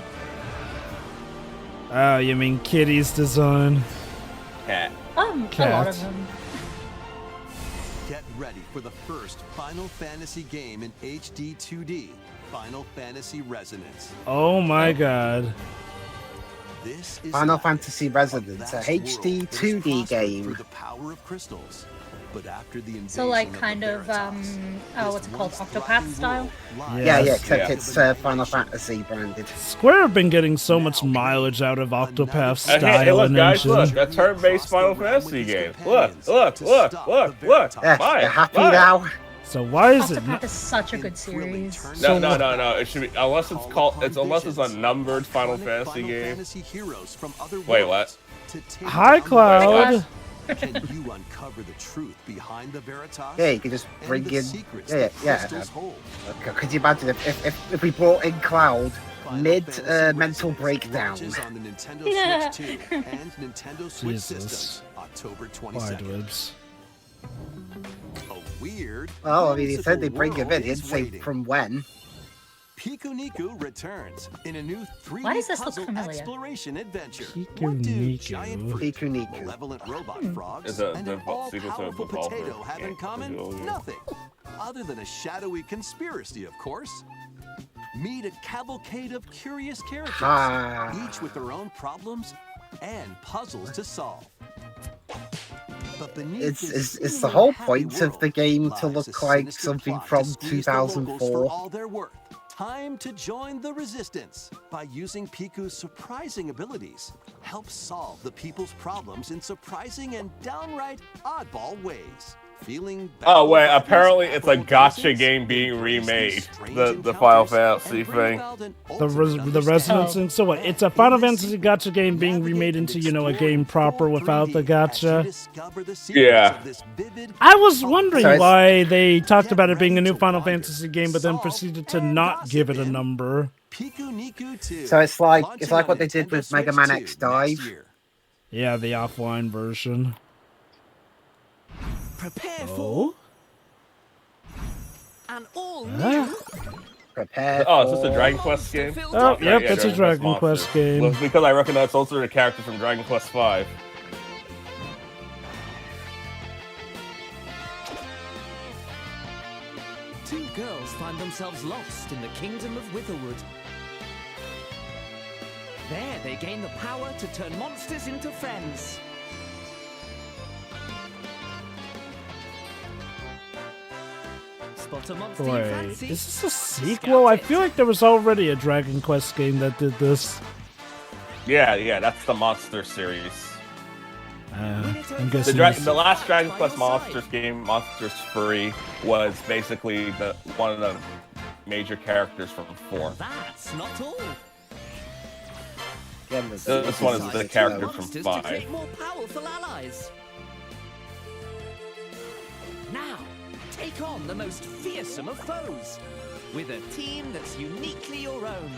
A: Oh, you mean Kitty's design?
E: Cat.
D: A lot
A: Cat.
D: of them.
F: Get ready for the first Final Fantasy game in HD 2D, Final Fantasy Resonance.
A: Oh my god.
F: This is
B: Final
F: not
B: Fantasy Resonance, a
F: vast
B: HD
F: world that is
B: 2D
F: prospered
B: game.
F: through the power of crystals. But after the invasion
D: So like
F: the
D: kind of
F: Veritas,
D: what's it called,
F: this
D: Octopath
F: once
D: style?
F: world lies
B: Yeah,
A: Yes.
B: except
E: Yeah.
B: it's Final Fantasy branded.
A: Square have been getting so much mileage out of Octopath's
E: And
A: style
E: hey, look,
A: and
E: guys,
A: engine.
E: look, a turn-based Final Fantasy game. Look.
B: Yeah,
E: Buy
B: you're
E: it,
B: happy
E: buy it.
B: now?
A: So why is it
D: Octopath
A: not?
D: is such a good series.
E: No. It should be unless it's a numbered Final Fantasy game. Wait, what?
A: Hi, Cloud.
F: Can you uncover the truth behind the Veritas?
B: Yeah, you can just
F: and
B: bring
F: the
B: in.
F: secrets
B: Yeah,
F: that
B: yeah.
F: crystals hold?
B: Could you imagine if we brought in Cloud
F: Final
B: mid
F: Fantasy
B: mental
F: Resonance
B: breakdown?
F: launches on the Nintendo
D: Yeah.
F: Switch 2 and Nintendo Switch
A: Jesus.
F: systems October
A: Wide
F: 22nd.
A: libs.
F: A weird.
B: Well, I mean, he said they
F: whimsical
B: bring him in.
F: world
B: He didn't
F: is
B: say
F: waiting.
B: from when.
F: Piku Niku returns in a new 3D
D: Why does this look
F: puzzle
D: familiar?
F: exploration adventure.
A: Piku
F: What do
A: Niku.
F: giant fruit,
B: Piku Niku.
F: malevolent robot frogs,
E: Is it
F: and
E: the
F: an
E: sequel to
F: all-powerful
E: the Volver
F: potato have in
E: game?
F: common?
E: Is it-
F: Nothing. Other than a shadowy conspiracy, of course. Meet a cavalcade of curious characters,
B: Ah.
F: each with their own problems and puzzles to solve. But beneath
B: It's
F: this
B: the whole
F: happy
B: point of the
F: world
B: game to
F: lies
B: look
F: a
B: like
F: sinister
B: something
F: plot
B: from
F: to squeeze the locals for
B: 2004.
F: all they're worth. Time to join the resistance by using Piku's surprising abilities. Help solve the people's problems in surprising and downright oddball ways. Feeling
E: Oh wait,
F: baffled by
E: apparently
F: these
E: it's a
F: Apple
E: gotcha
F: presents?
E: game being
F: Embrace these
E: remade.
F: strange
E: The Final
F: encounters
E: Fantasy
F: and bring
E: thing.
F: about an
A: The
F: ultimate
A: Resonance
F: understanding.
A: thing. So what? It's a
F: And
A: Final
F: in this
A: Fantasy
F: sequel,
A: gotcha game being
F: navigate
A: remade
F: and
A: into, a
F: explore
A: game proper
F: full
A: without the
F: 3D as you
A: gotcha.
F: discover the secrets
E: Yeah.
F: of this vivid,
A: I was wondering
B: So it's-
A: why they talked about it being a new
F: Get
A: Final
F: ready to
A: Fantasy game, but then
F: solve
A: proceeded to
F: and
A: not give it a
F: gossip in
A: number.
F: Piku Niku 2.
B: So it's like
F: Launching
B: what
F: on
B: they did
F: Nintendo
B: with Mega
F: Switch
B: Man
F: 2
B: X
F: next
B: Dive.
F: year.
A: Yeah, the offline version.
F: Prepare
A: Oh?
K: An all
A: Huh?
K: new.
B: Prepare.
E: Oh, is this a Dragon Quest game?
A: Oh,
E: Okay,
A: yep,
E: yeah,
A: it's a Dragon Quest
E: Monsters.
A: game.
E: Well, because I recognize those are the characters from Dragon Quest V.
K: Two girls find themselves lost in the kingdom of Witherwood. There, they gain the power to turn monsters into friends. Spot a monster you
A: Wait,
K: fancy?
A: is this a sequel? I feel like there was already a Dragon Quest game that did this.
E: Yeah, that's the Monster series.
A: I'm guessing this-
E: The last Dragon Quest Monsters game, Monsters Free, was basically one of the major characters from 4.
K: That's not all.
E: This one is the character from
K: Monsters
E: 5.
K: to create more powerful allies. Now, take on the most fearsome of foes with a team that's uniquely your own.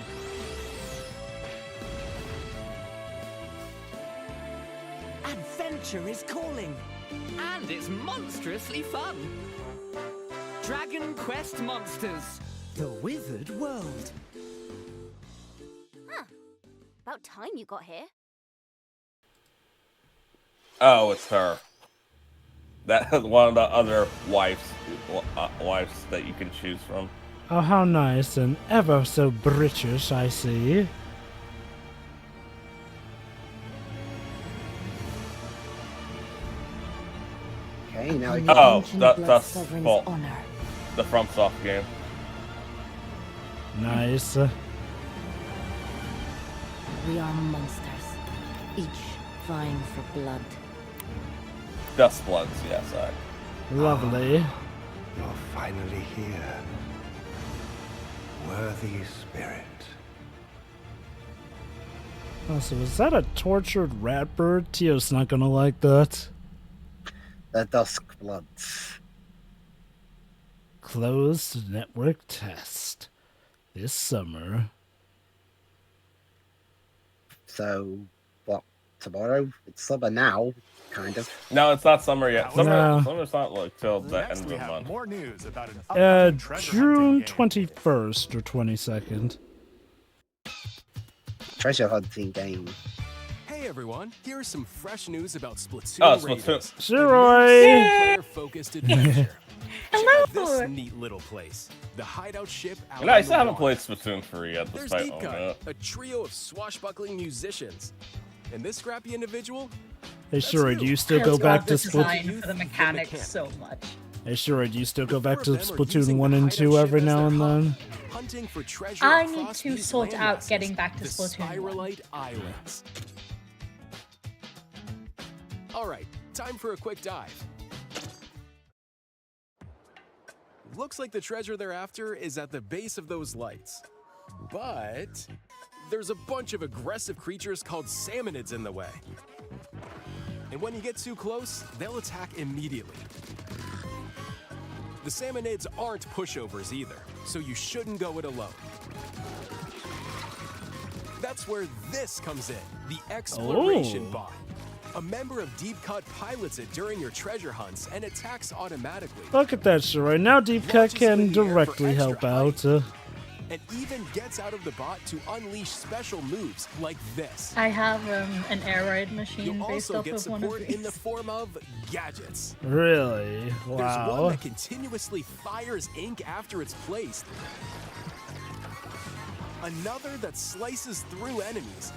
K: Adventure is calling, and it's monstrously fun. Dragon Quest Monsters, the Withered World.
I: Huh. About time you got here.
E: Oh, it's her. That is one of the other wives that you can choose from.
A: Oh, how nice and ever so British, I see.
B: Okay, now you
E: Oh, that's the FromSoft game.
A: Nice.
L: We are monsters, each vying for blood.
E: Dust Bloods, yes.
A: Lovely.
M: You're finally here. Worthy spirit.
A: Oh, so was that a tortured rat bird? Tio's not gonna like that.
B: The Dusk Bloods.
A: Closed network test. This summer.
B: So, what? Tomorrow? It's summer now, kind of.
E: No, it's not summer yet.
A: No.
E: Summer's not like till the
C: Next,
E: end of
C: we
E: the
C: have
E: month.
C: more news about an upcoming treasure
A: June
C: hunting game.
A: 21st or 22nd.
B: Treasure hunting game.
H: Hey everyone, here is some fresh news about Splatoon.
E: Oh,
H: Raiders,
E: Splatoon.
A: Shiroi!
H: player-focused adventure. Check out this neat little place. The hideout ship out
E: And I
H: on
E: still
H: the
E: haven't
H: water.
E: played Splatoon 3 yet,
H: There's
E: despite
H: Deep
E: owning
H: Cut,
E: it.
H: a trio of swashbuckling musicians. And this scrappy individual?
A: Hey, Shiroi, do you still
D: I
A: go
D: love
A: back
D: the
A: to Splatoon?
D: design for the mechanics so much.
A: Hey, Shiroi, do you still go back to
H: The four of them are
A: Splatoon
H: using
A: 1
H: the
A: and
H: hideout
A: 2 every
H: ship as
A: now
H: their
A: and
H: hub,
A: then?
H: hunting for treasure
D: I need
H: across
D: to
H: these
D: sort
H: land
D: out
H: masses,
D: getting back to
H: the
D: Splatoon 1.
H: Spiralite Islands. All right, time for a quick dive. Looks like the treasure they're after is at the base of those lights. But there's a bunch of aggressive creatures called salmonids in the way. And when you get too close, they'll attack immediately. The salmonids aren't pushovers either, so you shouldn't go it alone. That's where this comes in, the exploration bot. A member of Deep Cut pilots it during your treasure hunts and attacks automatically.
A: Look at that, Shiroi. Now Deep Cut can directly help out.
H: And even gets out of the bot to unleash special moves like this.
D: I have an air ride machine
H: You'll
D: based
H: also
D: off
H: get
D: of one of
H: support
D: these.
H: in the form of gadgets.
A: Really?
H: There's one
A: Wow.
H: that continuously fires ink after it's placed. Another that slices through enemies.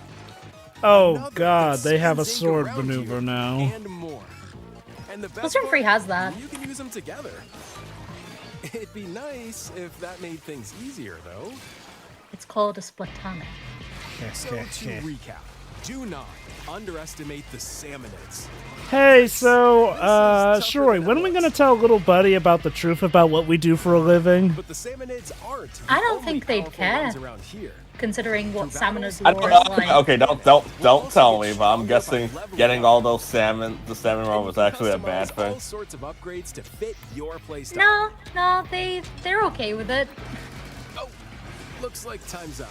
A: Oh
H: Another
A: god,
H: that
A: they have a
H: spins ink
A: sword
H: around
A: maneuver
H: you,
A: now.
H: And more. And the best
D: Splatoon 3
H: part,
D: has that.
H: you can use them together. It'd be nice if that made things easier, though.
D: It's called a Splatonic.
H: So to recap, do not underestimate the salmonids.
A: Hey, so, Shiroi, when are we gonna tell little buddy about the truth about what we do for a living?
H: But the salmonids aren't the
D: I don't
H: only
D: think they'd
H: powerful
D: care,
H: ones around here.
D: considering what Salmon's
E: I
D: lore
E: don't
D: is
E: know.
D: like.
E: Okay, don't tell me, but I'm guessing getting all those salmon, the salmon run was actually a bad
H: Customize all
E: thing.
H: sorts of upgrades to fit your playstyle.
D: No, they're okay with it.
H: Oh, looks like time's up.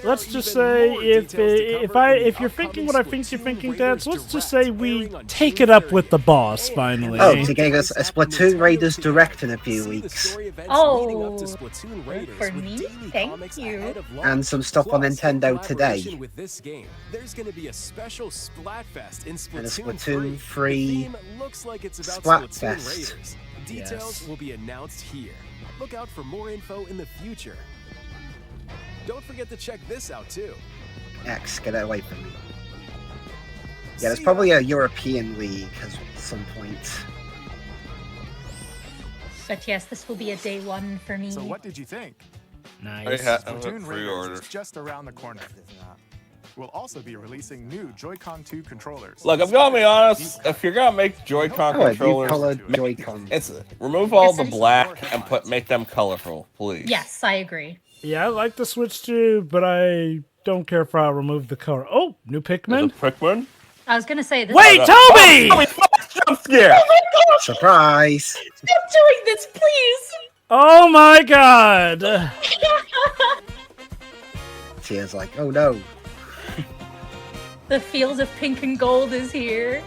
A: let's just say if you're thinking what I think you're thinking, Dad, so let's just say we take it up with the boss finally.
B: Oh, to get us a Splatoon Raiders Direct in a few weeks.
D: Oh, for me? Thank you.
B: And some stuff on Nintendo today.
H: With this game, there's going to be a special Splatfest in
B: And a
H: Splatoon
B: Splatoon
H: 3.
B: 3
H: The game looks like it's about
B: Splatfest.
H: Splatoon Raiders. Details will be announced here. Look out for more info in the future. Don't forget to check this out too.
B: X, get it away from me. Yeah, there's probably a European League at some point.
D: But yes, this will be a day one for me.
C: So what did you think?
A: Nice.
C: Splatoon Raiders is just around the corner. We'll also be releasing new Joy-Con 2 controllers.
E: Look, I'm gonna be honest. If you're gonna make Joy-Con controllers, remove all the black and make them colorful, please.
D: Yes, I agree.
A: Yeah, I like the Switch too, but I don't care if I remove the color. Oh, new Pikmin.
E: Pikmin.
D: I was gonna say this.
A: Wait, Toby!
E: Jump scare!
D: Oh my gosh!
B: Surprise!
D: Stop doing this, please!
A: Oh my god!
B: Tia's like, oh no.
D: The field of pink and gold is here.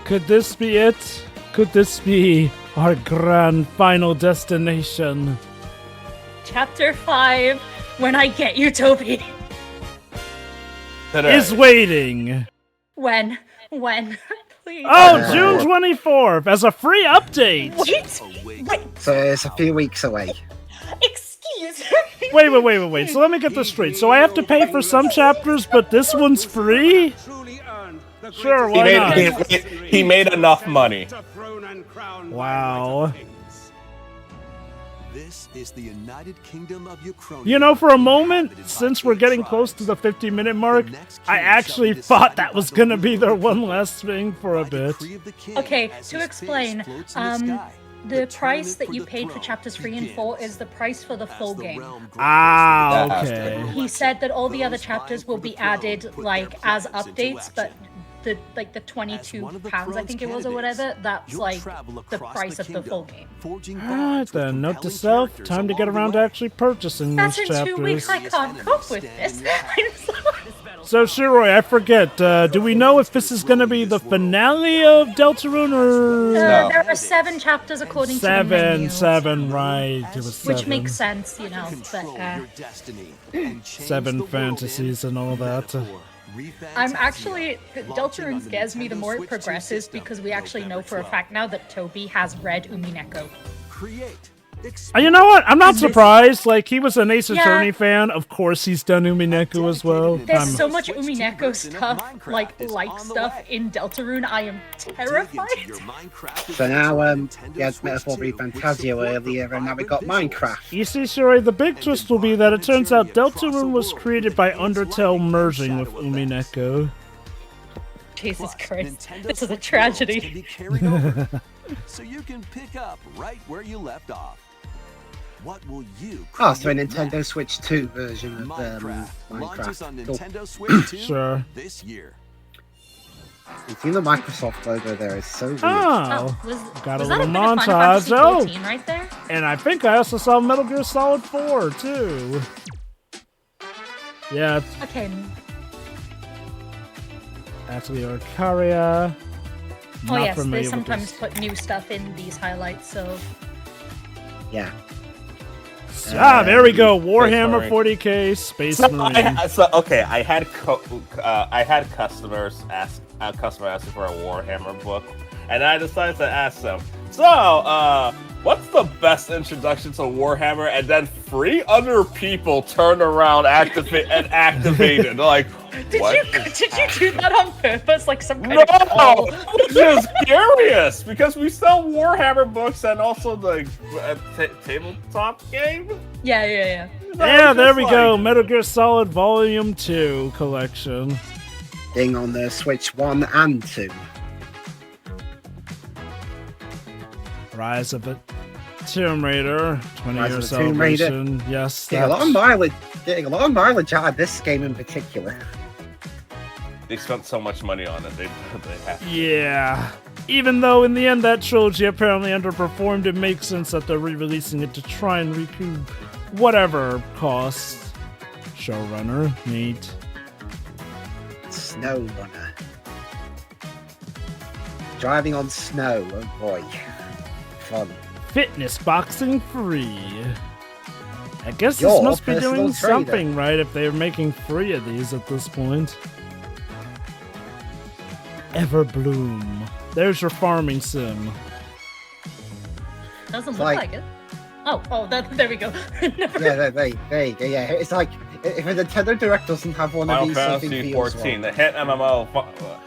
A: Could this be it? Could this be our grand final destination?
D: Chapter 5, when I get you, Toby.
E: Today.
A: Is waiting.
D: When? Please.
A: Oh, June 24th as a free update.
D: Wait.
B: So it's a few weeks away.
D: Excuse me.
A: Wait. So let me get this straight. So I have to pay for some chapters, but this one's free? Sure, why not?
E: He made enough money.
A: Wow.
F: This is the United Kingdom of Ukraine.
A: You know, for a moment, since we're getting close to the 50-minute mark, I actually thought that was gonna be their one last thing for a bit.
D: Okay, to explain, the price that you paid for chapters 3 and 4 is the price for the full game.
A: Ah, okay.
D: He said that all the other chapters will be added like as updates, but the £22 I think it was or whatever, that's like the price of the full game.
A: Alright then, note to self, time to get around to actually purchasing
D: That's
A: these
D: in
A: chapters.
D: 2 weeks, I can't cope with this. I'm sorry.
A: So Shiroi, I forget, do we know if this is gonna be the finale of Deltarune or...
D: There are 7 chapters according to the menu.
A: Seven, right. It was 7.
D: Which makes sense, you know, but
A: 7 fantasies and all that.
D: I'm actually, Deltarune scares me the more it progresses because we actually know for a fact now that Toby has read Umineko.
A: You know what? I'm not surprised. Like, he was an Ace Attorney fan. Of course he's done Umineko as well.
D: There's so much Umineko stuff, like stuff in Deltarune, I am terrified.
B: So now, we had Metaphor v Fantasia earlier, and now we got Minecraft.
A: You see, Shiroi, the big twist will be that it turns out Deltarune was created by Undertale merging with Umineko.
D: Jesus Christ, this is a tragedy.
F: So you can pick up right where you left off. What will you
B: Oh, so a Nintendo Switch 2 version of
F: launches on
B: Minecraft.
F: Nintendo Switch 2
A: Sure.
F: this year.
B: You see the Microsoft logo there is so weird.
A: Oh,
D: was
A: got a
D: that
A: little
D: a bit of Final
A: montage.
D: Fantasy
A: Oh,
D: 14 right there?
A: and I think I also saw Metal Gear Solid 4 too. Yeah,
D: Okay.
A: actually, Arcaria.
D: Oh
A: Not
D: yes, they
A: familiar with
D: sometimes
A: this.
D: put new stuff in these highlights, so...
B: Yeah.
A: There we go. Warhammer 40k Space Marine.
E: I had customers asking for a Warhammer book, and I decided to ask them. So, what's the best introduction to Warhammer? And then 3 other people turned around, activated. Like, what?
D: Did you do that on purpose, like some kind
E: No,
D: of call?
E: just curious because we sell Warhammer books and also the tabletop game.
D: Yeah.
A: Yeah, there we go. Metal Gear Solid Volume 2 collection.
B: Being on the Switch 1 and 2.
A: Rise of the Tomb Raider, 20-year
B: Rise of the Tomb Raider.
A: celebration. Yes,
B: Getting a lot of mileage out of this game in particular.
E: They spent so much money on it. They have to.
A: Yeah. Even though in the end that trilogy apparently underperformed, it makes sense that they're re-releasing it to try and recoup whatever costs. Showrunner, neat.
B: Snow runner. Driving on snow, oh boy. Fun.
A: Fitness boxing free. I guess
B: Your
A: this must be
B: personal
A: doing
B: trainer.
A: something right if they're making 3 of these at this point. Everbloom. There's your farming sim.
D: Doesn't look
B: Like-
D: like it. Oh, there we go.
B: Yeah, there you go. Yeah, it's like if a Nintendo Direct doesn't have one of
E: Final
B: these, something
E: Fantasy
B: feels
E: 14,
B: wrong.
E: the hit MMO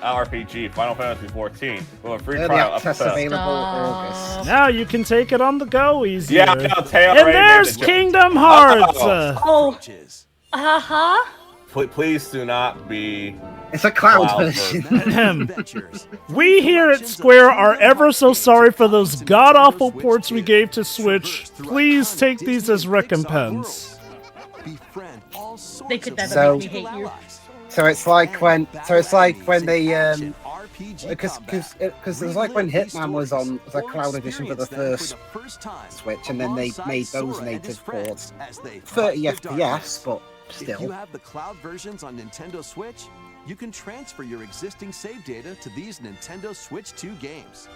E: RPG, Final Fantasy 14, with a free
B: Early
E: trial
B: access
E: up to-
B: available August.
A: Now you can take it on the go easier.
E: Yeah, I know, Teo
A: and
E: already made
A: there's
E: the joke.
A: Kingdom Hearts!
E: Oh.
D: Uh-huh.
E: Please do not be...
B: It's a cloud
E: Cloud
B: version.
A: We here at Square are ever so sorry for those god-awful ports we gave to Switch. Please take these as recompense.
D: They could never
B: So-
D: make me hate you.
B: So it's like when they because it was like when Hitman was a cloud edition for the first Switch, and then they made those native ports 30 FPS, but
F: If you
B: still.
F: have the cloud versions on Nintendo Switch, you can transfer your existing save data to these Nintendo Switch 2 games.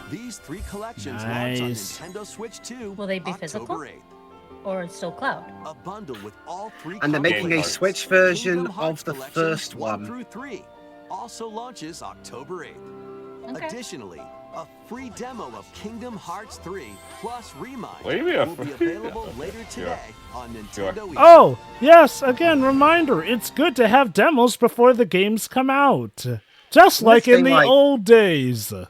F: These 3 collections launch on
A: Nice.
F: Nintendo Switch 2
D: Will they be
F: October
D: physical?
F: 8th.
D: Or it's still cloud?
F: A bundle with all 3
B: And they're making a
F: collections.
B: Switch version
F: Kingdom Hearts
B: of the
F: collections
B: first
F: 1
B: one.
F: through 3 also launches October 8th.
D: Okay.
F: Additionally, a free demo of Kingdom Hearts 3 plus Remind
E: What do you mean a
F: will be
E: free-
F: available later today on Nintendo Wii.
A: Oh, yes, again, reminder, it's good to have demos before the games come out. Just like in
B: thing,
A: the
B: like-
A: old days.
B: That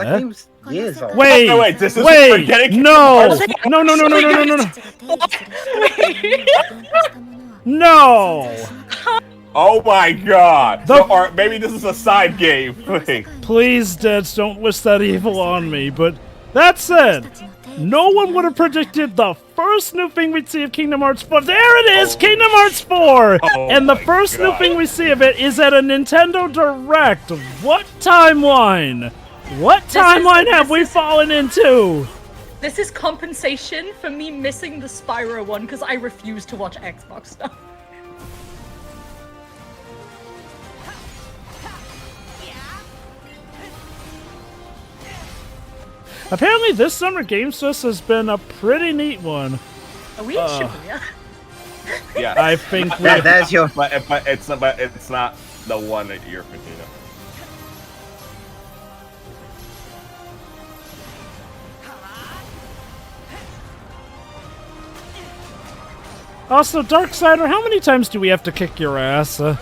A: Huh?
B: game's years old.
A: Wait,
E: Oh, wait, this is
A: wait,
E: forgetting
A: no,
E: Kingdom Hearts.
A: no, no, no, no, no, no, no, no.
E: Oh my god! Or maybe this is a side game.
A: Please, Deads, don't wish that evil on me, but that said, no one would have predicted the first new thing we'd see of Kingdom Hearts 4. There it is, Kingdom Hearts 4!
E: Oh
A: And the
E: my
A: first new
E: God.
A: thing we see of it is at a Nintendo Direct. What timeline? What timeline have we fallen into?
D: This is compensation for me missing the Spyro one because I refuse to watch Xbox stuff.
A: Apparently this Summer Games Fest has been a pretty neat one.
D: Are we in Shibuya?
E: Yeah,
A: I think we...
B: There's your...
E: But it's not the one that you're thinking of.
A: Also, Darksider, how many times do we have to kick your ass? You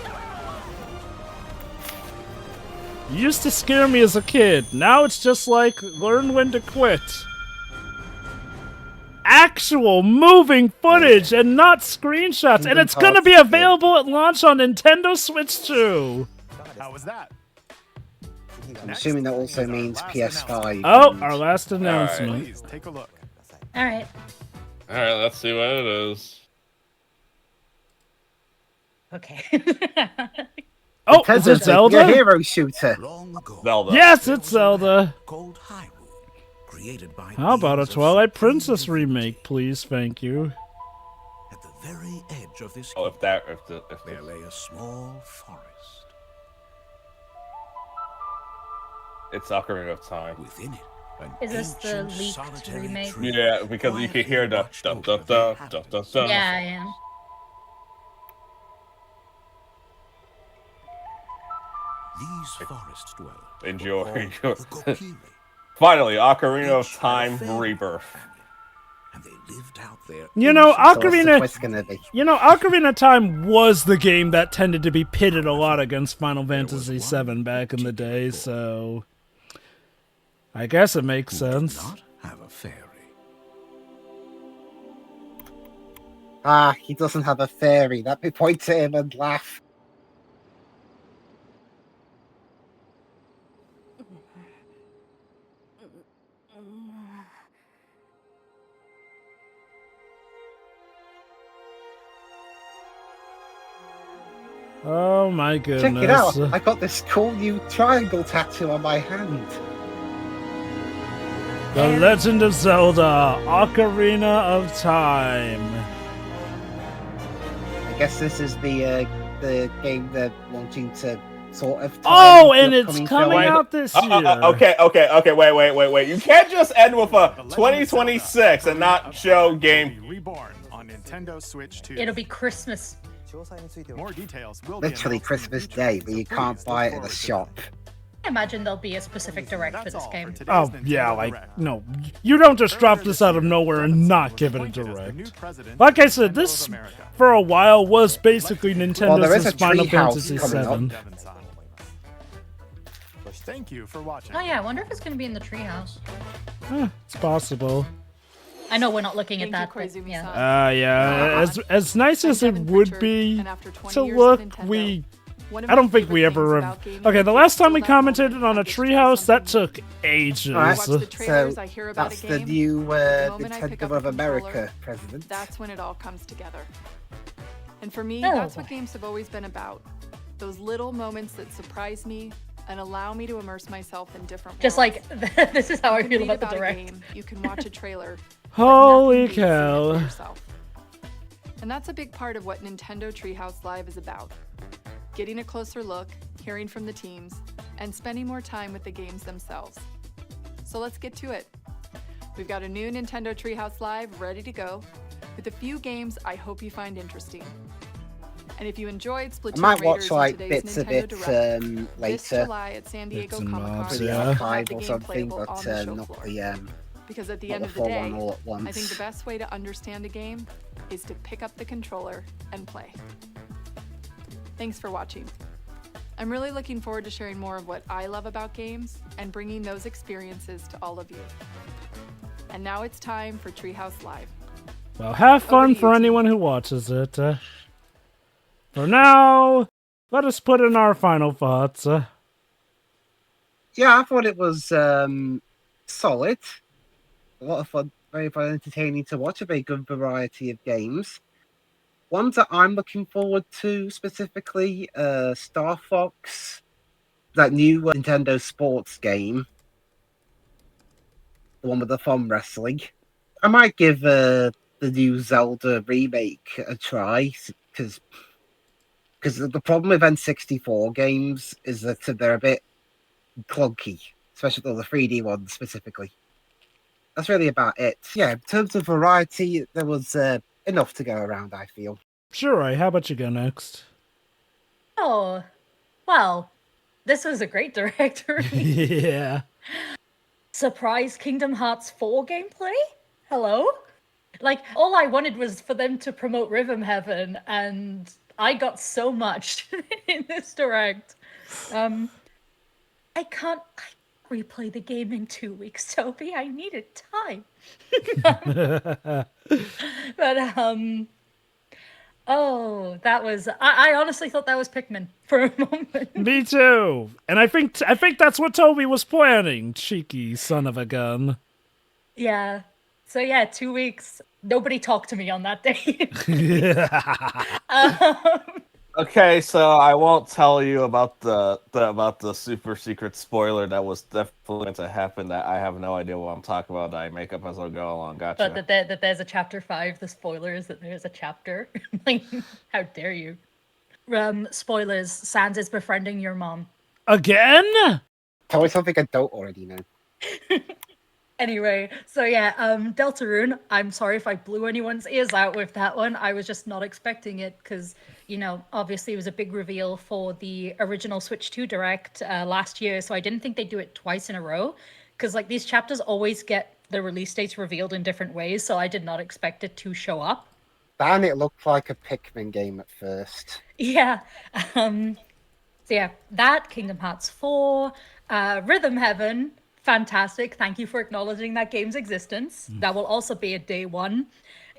A: used to scare me as a kid. Now it's just like, learn when to quit. Actual moving footage and not screenshots. And it's gonna be available at launch on Nintendo Switch 2.
C: How was that?
B: I'm assuming that also means PS5.
A: Oh, our last announcement.
C: Please take a look.
D: Alright.
E: Alright, let's see what it is.
D: Okay.
A: Oh, is it Zelda?
B: A hero shooter.
E: Zelda.
A: Yes, it's Zelda.
N: Called Hyrule, created by
A: How about a
N: beings of
A: Twilight
N: supreme
A: Princess remake, please? Thank you.
N: At the very edge of this
E: Oh, if
N: there
E: the,
N: lay a small forest.
E: it's Ocarina of Time.
N: Within it, an
D: Is this the
N: ancient
D: leaked
N: solitary
D: remake?
N: tree
E: Yeah, because you can hear the
N: watched
E: da
N: over
E: da
N: the
E: da da
N: inhabitants.
E: da da.
D: Yeah, I am.
N: These forest dwellers
E: Enjoy.
N: were called the Kokiri,
E: Finally, Ocarina of Time Rebirth.
N: and they lived out their
A: You know,
B: So what's the
A: Ocarina.
B: twist gonna be?
A: You know, Ocarina of Time was the game that tended to be pitted a lot against Final Fantasy VII back in the day, so I guess it makes
N: who did
A: sense.
N: not have a fairy.
B: Ah, he doesn't have a fairy. Let me point to him and laugh.
A: Oh my goodness.
B: Check it out. I got this cool new triangle tattoo on my hand.
A: The Legend of Zelda: Ocarina of Time.
B: I guess this is the game they're wanting to sort of.
A: Oh, and it's coming out this year.
E: Okay. Wait. You can't just end with a 2026 and not show game.
C: Reborn on Nintendo Switch 2.
D: It'll be Christmas.
C: More details will
B: literally Christmas Day, but you can't buy it in the shop.
D: I imagine there'll be a specific direct for this game.
A: Oh, yeah, no. You don't just drop this out of nowhere and not give it a direct. Like I said, this, for a while, was basically Nintendo's Final Fantasy VII.
C: Thank you for watching.
D: Oh yeah, I wonder if it's going to be in the treehouse.
A: It's possible.
D: I know we're not looking at that, but yeah.
A: Yeah, as nice as it would be to look, I don't think we ever... Okay, the last time we commented on a treehouse, that took ages.
B: Right. So that's the new Nintendo of America president.
O: That's when it all comes together. And for me, that's what games have always been about. Those little moments that surprise me and allow me to immerse myself in different worlds.
D: Just like, this is how I feel about the direct.
O: You can watch a trailer.
A: Holy cow.
O: And that's a big part of what Nintendo Treehouse Live is about. Getting a closer look, hearing from the teams, and spending more time with the games themselves. So let's get to it. We've got a new Nintendo Treehouse Live ready to go, with a few games I hope you find interesting. And if you enjoyed Splatoon
B: I might
O: Raiders
B: watch like
O: in today's
B: bits of
O: Nintendo
B: it
O: Direct,
B: later.
O: this July at San Diego Comic-Con,
B: For the archive or something, but not the
O: because at the
B: not
O: end
B: the
O: of the
B: full
O: day,
B: one all at once.
O: I think the best way to understand a game is to pick up the controller and play. Thanks for watching. I'm really looking forward to sharing more of what I love about games and bringing those experiences to all of you. And now it's time for Treehouse Live.
A: Well, have fun for anyone who watches it. For now, let us put in our final thoughts.
B: Yeah, I thought it was solid. A lot of fun, very entertaining to watch. A very good variety of games. Ones that I'm looking forward to specifically, Star Fox, that new Nintendo sports game, the one with the fun wrestling. I might give the new Zelda remake a try, because the problem with N64 games is that they're a bit clunky, especially the 3D ones specifically. That's really about it. Yeah, in terms of variety, there was enough to go around, I feel.
A: Sure, Ray, how about you go next?
D: Oh, well, this was a great directory.
A: Yeah.
D: Surprise Kingdom Hearts 4 gameplay? Hello? Like, all I wanted was for them to promote Rhythm Heaven, and I got so much in this direct. I can't replay the game in 2 weeks, Toby. I needed time. But, oh, that was... I honestly thought that was Pikmin for a moment.
A: Me too. And I think that's what Toby was planning. Cheeky son of a gun.
D: Yeah. So yeah, 2 weeks. Nobody talked to me on that day.
E: Okay, so I won't tell you about the super secret spoiler that was definitely going to happen. That I have no idea what I'm talking about. That I make up as I go along. Gotcha.
D: But that there's a chapter 5. The spoiler is that there's a chapter. Like, how dare you? Spoilers. Sans is befriending your mom.
A: Again?
B: Tell me something I don't already know.
D: Anyway, so yeah, Deltarune, I'm sorry if I blew anyone's ears out with that one. I was just not expecting it because, you know, obviously it was a big reveal for the original Switch 2 Direct last year, so I didn't think they'd do it twice in a row because, like, these chapters always get the release dates revealed in different ways, so I did not expect it to show up.
B: And it looked like a Pikmin game at first.
D: Yeah. So yeah, that, Kingdom Hearts 4, Rhythm Heaven... Fantastic. Thank you for acknowledging that game's existence. That will also be a day one.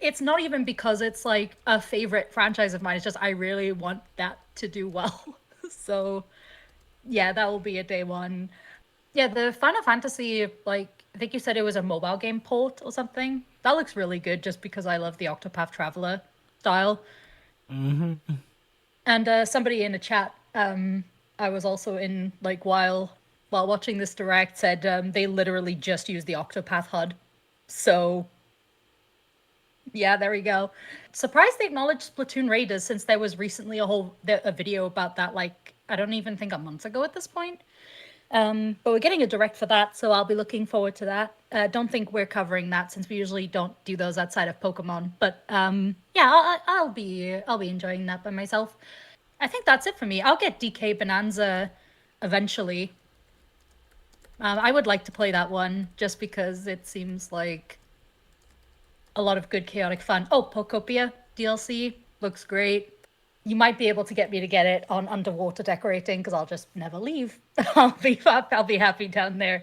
D: It's not even because it's like a favorite franchise of mine. It's just I really want that to do well. So yeah, that will be a day one. Yeah, the Final Fantasy, like, I think you said it was a mobile game port or something. That looks really good just because I love the Octopath Traveler style.
A: Mm-hmm.
D: And somebody in the chat, I was also in, like, while watching this direct, said they literally just used the Octopath HUD. So, yeah, there we go. Surprised they acknowledged Splatoon Raiders, since there was recently a video about that, like, I don't even think a month ago at this point. But we're getting a direct for that, so I'll be looking forward to that. Don't think we're covering that, since we usually don't do those outside of Pokemon. But yeah, I'll be enjoying that by myself. I think that's it for me. I'll get DK Bonanza eventually. I would like to play that one just because it seems like a lot of good chaotic fun. Oh, Pokopia DLC looks great. You might be able to get me to get it on underwater decorating, because I'll just never leave. I'll be happy down there.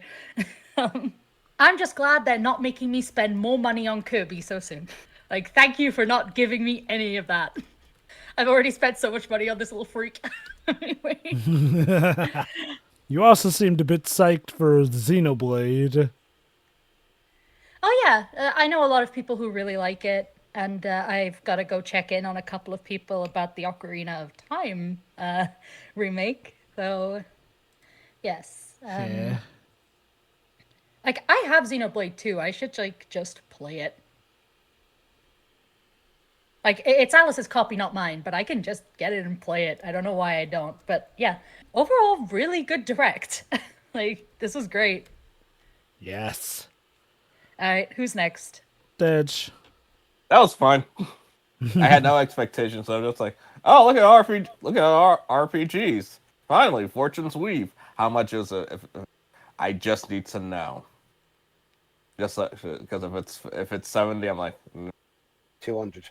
D: I'm just glad they're not making me spend more money on Kirby so soon. Like, thank you for not giving me any of that. I've already spent so much money on this little freak. Anyway.
A: You also seemed a bit psyched for Xenoblade.
D: Oh yeah, I know a lot of people who really like it, and I've got to go check in on a couple of people about the Ocarina of Time remake. So, yes.
A: Yeah.
D: Like, I have Xenoblade 2. I should, like, just play it. Like, it's Alice's copy, not mine, but I can just get it and play it. I don't know why I don't, but yeah. Overall, really good direct. Like, this was great.
A: Yes.
D: Alright, who's next?
A: Dedge.
E: That was fun. I had no expectations, so I'm just like, oh, look at our RPGs. Finally, Fortune's Weave. How much is it? I just need to know. Just because if it's 70, I'm like
B: 200.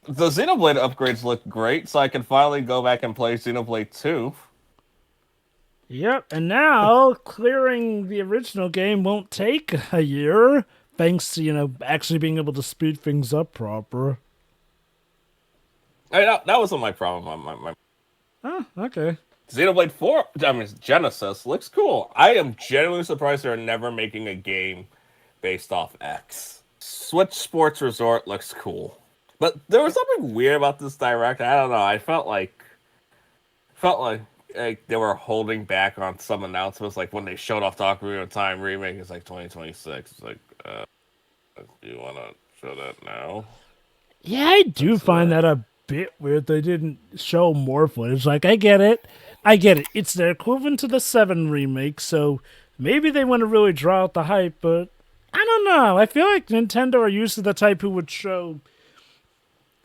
E: The Xenoblade upgrades look great, so I can finally go back and play Xenoblade 2.
A: Yep, and now clearing the original game won't take a year, thanks to, actually being able to speed things up proper.
E: That wasn't my problem.
A: Oh, okay.
E: Xenoblade 4, Genesis, looks cool. I am genuinely surprised they're never making a game based off X. Switch Sports Resort looks cool. But there was something weird about this direct. I don't know. I felt like they were holding back on some announcements. Like when they showed off the Ocarina of Time remake, it's like 2026. It's like, do you want to show that now?
A: Yeah, I do find that a bit weird. They didn't show more footage. Like, I get it. It's their equivalent to the 7 remake, so maybe they want to really draw out the hype. But I don't know. I feel like Nintendo are usually the type who would show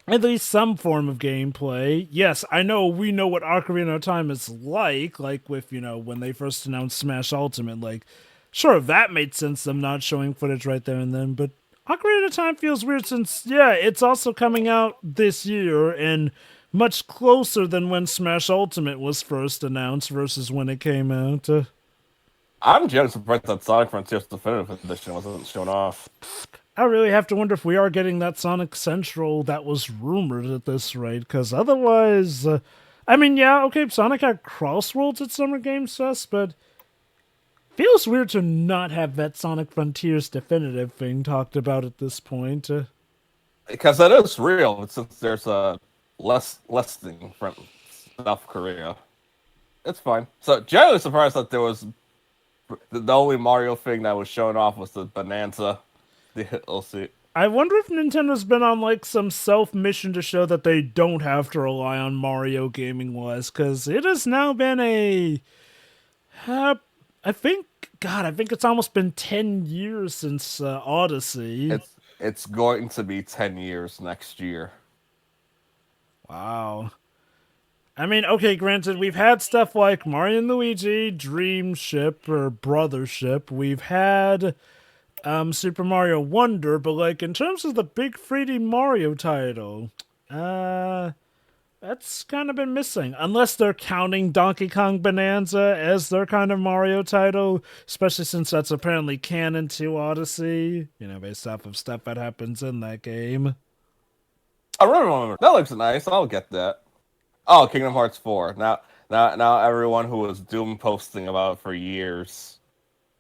A: at least some form of gameplay. Yes, we know what Ocarina of Time is like with, when they first announced Smash Ultimate, like, sure, that made sense, them not showing footage right there and then, but Ocarina of Time feels weird since, yeah, it's also coming out this year, and much closer than when Smash Ultimate was first announced versus when it came out.
E: I'm genuinely surprised that Sonic Frontiers Definitive Edition wasn't shown off.
A: I really have to wonder if we are getting that Sonic Central that was rumored at this rate, because otherwise, Sonic had Crossworlds at Summer Games Fest, but feels weird to not have that Sonic Frontiers Definitive thing talked about at this point.
E: Because that is real, since there's a less thing from South Korea. It's fine. So, generally surprised that there was the only Mario thing that was shown off was the Bonanza. We'll see.
A: I wonder if Nintendo's been on some self-mission to show that they don't have to rely on Mario gaming-wise, because it has now been I think it's almost been 10 years since Odyssey.
E: It's going to be 10 years next year.
A: Wow. Okay, granted, we've had stuff like Mario & Luigi, Dream Ship, or Brothership. We've had Super Mario Wonder, but in terms of the big 3D Mario title, that's kind of been missing. Unless they're counting Donkey Kong Bonanza as their kind of Mario title, especially since that's apparently canon to Odyssey, based off of stuff that happens in that game.
E: I remember. That looks nice. I'll get that. Oh, Kingdom Hearts 4. Now everyone who was doom posting about it for years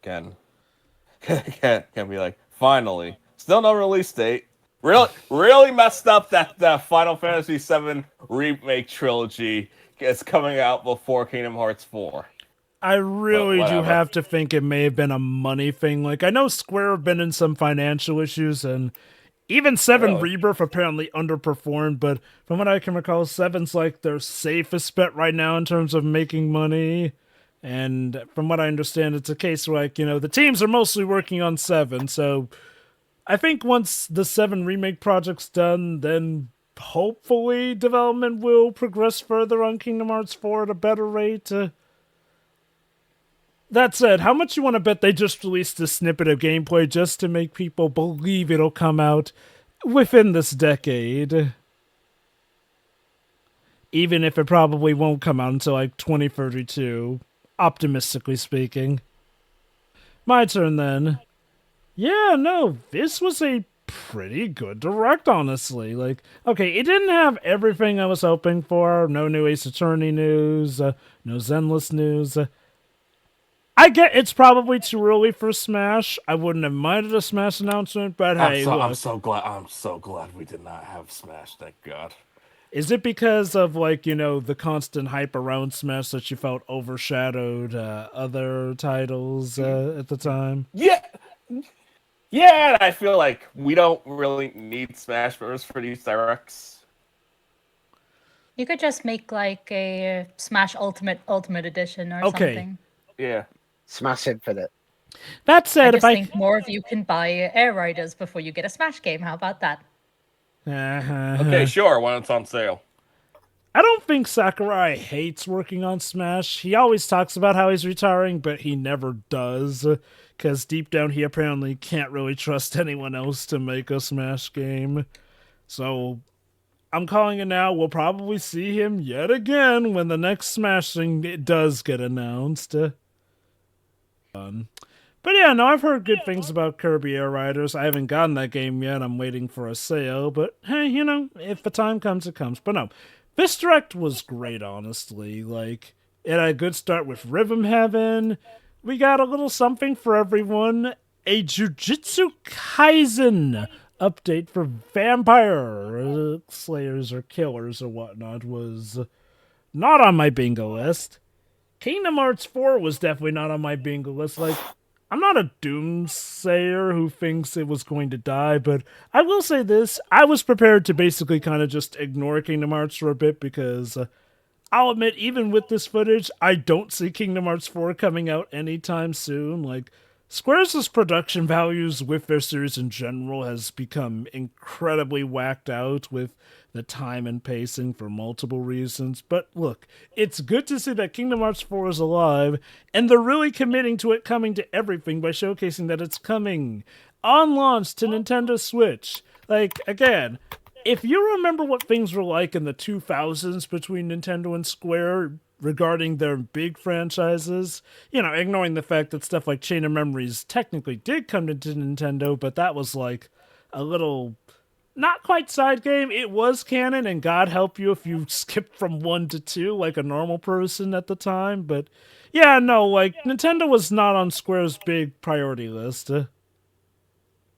E: can be like, finally. Still no release date, really messed up that the Final Fantasy VII remake trilogy is coming out before Kingdom Hearts 4.
A: I really do have to think it may have been a money thing. Like, I know Square have been in some financial issues, and even 7 Rebirth apparently underperformed, but from what I can recall, 7's like their safest bet right now in terms of making money. And from what I understand, it's a case where, like, the teams are mostly working on 7, so I think once the 7 remake project's done, then hopefully development will progress further on Kingdom Hearts 4 at a better rate. That said, how much you want to bet they just released a snippet of gameplay just to make people believe it'll come out within this decade? Even if it probably won't come out until like 2032, optimistically speaking. My turn then. Yeah, no, this was a pretty good direct, honestly. Like, okay, it didn't have everything I was hoping for. No new Ace Attorney news, no Zenless news. I get it's probably too early for Smash. I wouldn't have minded a Smash announcement, but hey, look.
E: I'm so glad we did not have Smash. Thank God.
A: Is it because of the constant hype around Smash that you felt overshadowed other titles at the time?
E: Yeah, and I feel like we don't really need Smash Bros. For these directs.
D: You could just make like a Smash Ultimate Edition or something.
E: Yeah.
B: Smash Infinite.
A: That said,
D: I think more of you can buy Air Riders before you get a Smash game. How about that?
E: Okay, sure, when it's on sale.
A: I don't think Sakurai hates working on Smash. He always talks about how he's retiring, but he never does. Because deep down, he apparently can't really trust anyone else to make a Smash game. So, I'm calling it now. We'll probably see him yet again when the next Smash thing does get announced. But yeah, no, I've heard good things about Kirby Air Riders. I haven't gotten that game yet. I'm waiting for a sale. But hey, if the time comes, it comes. But no, this direct was great, honestly. Like, it had a good start with Rhythm Heaven. We got a little something for everyone. A Jujutsu Kaisen update for vampire slayers or killers or whatnot was not on my bingo list. Kingdom Hearts 4 was definitely not on my bingo list. Like, I'm not a doomsayer who thinks it was going to die, but I will say this. I was prepared to basically kind of just ignore Kingdom Hearts for a bit because I'll admit, even with this footage, I don't see Kingdom Hearts 4 coming out anytime soon. Like, Square's production values with their series in general has become incredibly whacked out with the time and pacing for multiple reasons. But look, it's good to see that Kingdom Hearts 4 is alive, and they're really committing to it coming to everything by showcasing that it's coming on launch to Nintendo Switch. Like, again, if you remember what things were like in the 2000s between Nintendo and Square regarding their big franchises, ignoring the fact that stuff like Chain of Memories technically did come to Nintendo, but that was like a little not quite side game. It was canon, and God help you if you skipped from 1 to 2 like a normal person at the time. But yeah, no, like, Nintendo was not on Square's big priority list.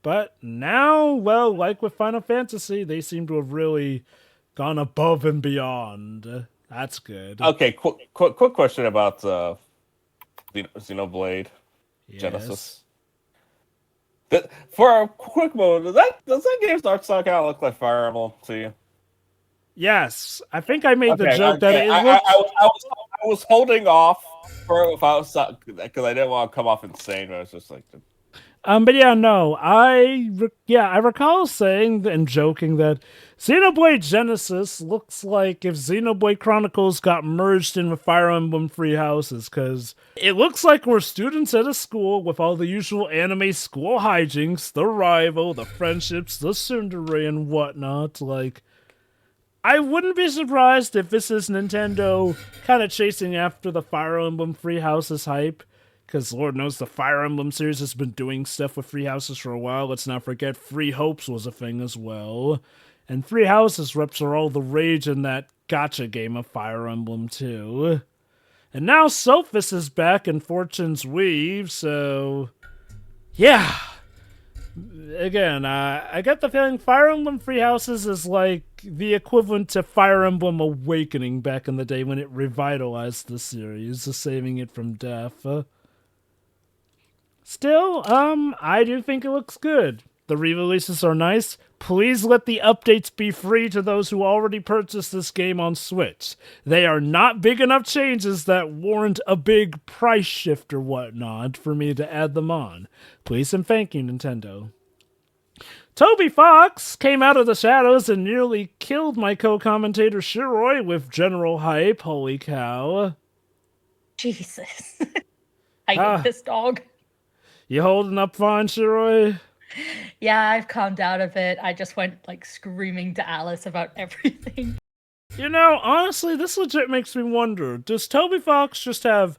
A: But now, well, like with Final Fantasy, they seem to have really gone above and beyond. That's good.
E: Okay, quick question about Xenoblade Genesis. For a quick moment, does that game's art style kind of look like Fire Emblem to you?
A: Yes, I think I made the joke that it looks...
E: I was holding off because I didn't want to come off insane. But I was just like,
A: but yeah, no, I recall saying and joking that Xenoblade Genesis looks like if Xenoblade Chronicles got merged in with Fire Emblem Three Houses, because it looks like we're students at a school with all the usual anime school hijinks, the rival, the friendships, the tsundere and whatnot. Like, I wouldn't be surprised if this is Nintendo kind of chasing after the Fire Emblem Three Houses hype. Because Lord knows the Fire Emblem series has been doing stuff with Three Houses for a while. Let's not forget Three Hopes was a thing as well. And Three Houses reps are all the rage in that gacha game of Fire Emblem too. And now Sophis is back in Fortune's Weave, so... yeah. again, I get the feeling Fire Emblem Free Houses is like the equivalent to Fire Emblem Awakening back in the day when it revitalized the series, saving it from death. Still, I do think it looks good. The re-releases are nice. Please let the updates be free to those who already purchased this game on Switch. They are not big enough changes that warrant a big price shift or whatnot for me to add them on. Please and thank you, Nintendo. Toby Fox came out of the shadows and nearly killed my co-commentator Shiroi with general hype. Holy cow.
D: Jesus. I hate this dog.
A: You holding up fine, Shiroi?
D: Yeah, I've calmed down a bit. I just went like screaming to Alice about everything.
A: You know, honestly, this legit makes me wonder. Does Toby Fox just have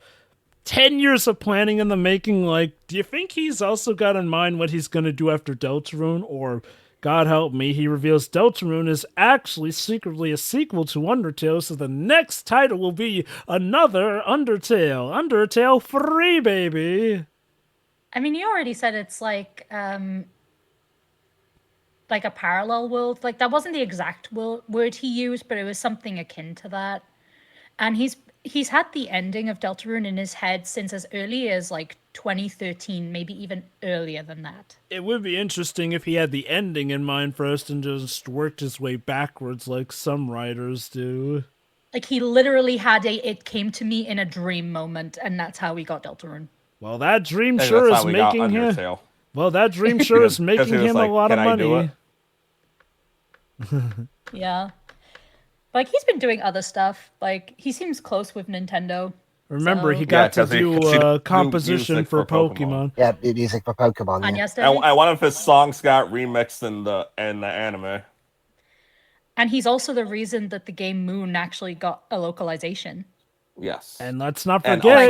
A: 10 years of planning in the making? Like, do you think he's also got in mind what he's going to do after Deltarune? Or, God help me, he reveals Deltarune is actually secretly a sequel to Undertale, so the next title will be another Undertale. Undertale 3, baby!
D: I mean, you already said it's like a parallel world. Like, that wasn't the exact word he used, but it was something akin to that. And he's had the ending of Deltarune in his head since as early as like 2013, maybe even earlier than that.
A: It would be interesting if he had the ending in mind first and just worked his way backwards like some writers do.
D: Like, he literally had it came to me in a dream moment, and that's how we got Deltarune.
A: Well, that dream sure is making him. Well, that dream sure is making him a lot of money.
D: Yeah. Like, he's been doing other stuff. Like, he seems close with Nintendo.
A: Remember, he got to do composition for Pokemon.
B: Yeah, music for Pokemon.
D: And
B: Yeah.
D: yesterday,
E: And one of his songs got remixed in the anime.
D: and he's also the reason that the game Moon actually got a localization.
E: Yes.
A: And let's not
E: And
A: forget.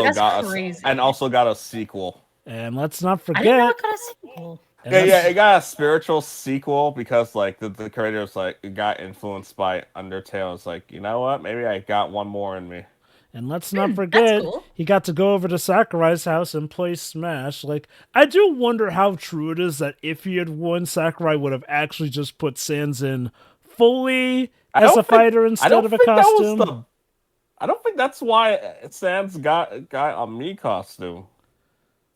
E: also got a sequel.
A: And let's not forget.
D: I didn't know it got a sequel.
E: Yeah, it got a spiritual sequel because like the creators like got influenced by Undertale. It's like, you know what? Maybe I got one more in me.
A: And let's not forget,
D: cool.
A: he got to go over to Sakurai's house and play Smash. Like, I do wonder how true it is that if he had won, Sakurai would have actually just put Sans in fully as a fighter instead of a costume.
E: I don't think that's why Sans got a Mii costume.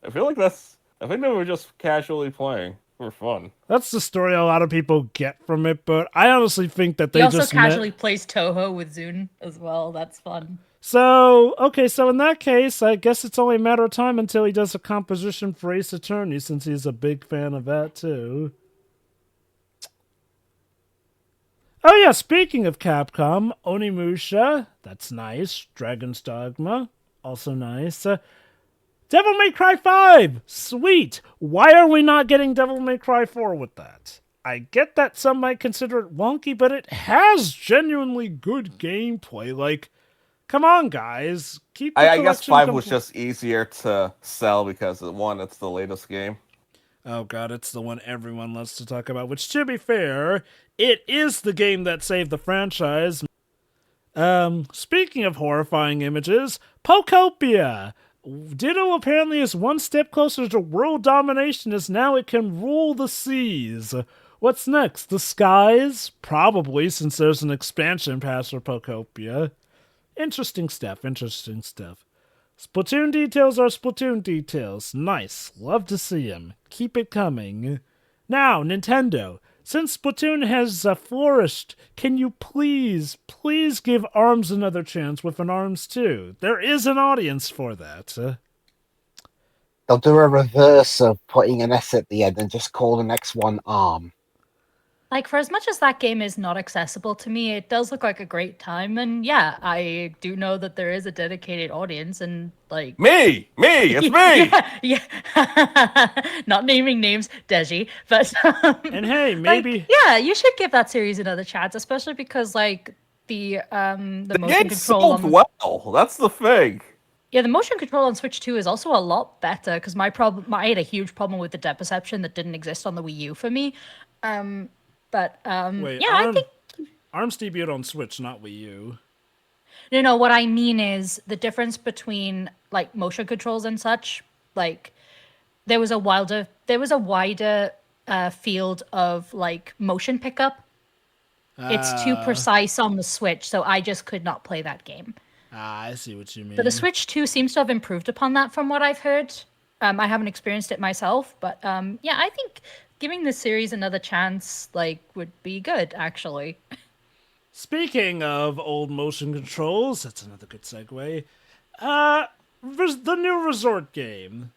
E: I think they were just casually playing for fun.
A: That's the story a lot of people get from it, but I honestly think that they
D: He also
A: just
D: casually plays Toho with Zune as well. That's fun.
A: So in that case, I guess it's only a matter of time until he does a composition for Ace Attorney, since he's a big fan of that too. Oh yeah, speaking of Capcom, Onimusha, that's nice. Dragon's Dogma, also nice. Devil May Cry 5, sweet. Why are we not getting Devil May Cry 4 with that? I get that some might consider it wonky, but it has genuinely good gameplay. Like, come on, guys. Keep the
E: I guess 5
A: collection
E: was just easier to sell because, one, it's the latest game.
A: Oh god, it's the one everyone loves to talk about, which, to be fair, it is the game that saved the franchise. Speaking of horrifying images, Pokopia! Ditto apparently is one step closer to world domination as now it can rule the seas. What's next? The skies? Probably, since there's an expansion pass for Pokopia. Interesting stuff. Splatoon details are Splatoon details. Nice. Love to see them. Keep it coming. Now, Nintendo, since Splatoon has flourished, can you please give ARMS another chance with an ARMS 2? There is an audience for that.
B: They'll do a reverse of putting an S at the end and just call the next one ARM.
D: Like, for as much as that game is not accessible to me, it does look like a great time. And yeah, I do know that there is a dedicated audience and like...
E: Me! It's me!
D: Yeah. Not naming names, Deji, but...
A: and hey, maybe...
D: Like, yeah, you should give that series another chance, especially because like the motion
E: game
D: control...
E: sold well, that's the thing.
D: Yeah, the motion control on Switch 2 is also a lot better because I had a huge problem with the depth perception that didn't exist on the Wii U for me. But
A: Wait,
D: yeah, I think
A: ARMS debuted on Switch, not Wii U.
D: No, what I mean is the difference between like motion controls and such. Like there was a wider field of like motion pickup. It's too precise on the Switch, so I just could not play that game.
A: I see what you mean.
D: But the Switch 2 seems to have improved upon that from what I've heard. I haven't experienced it myself, but yeah, I think giving the series another chance would be good, actually.
A: Speaking of old motion controls, that's another good segue. The new Resort game.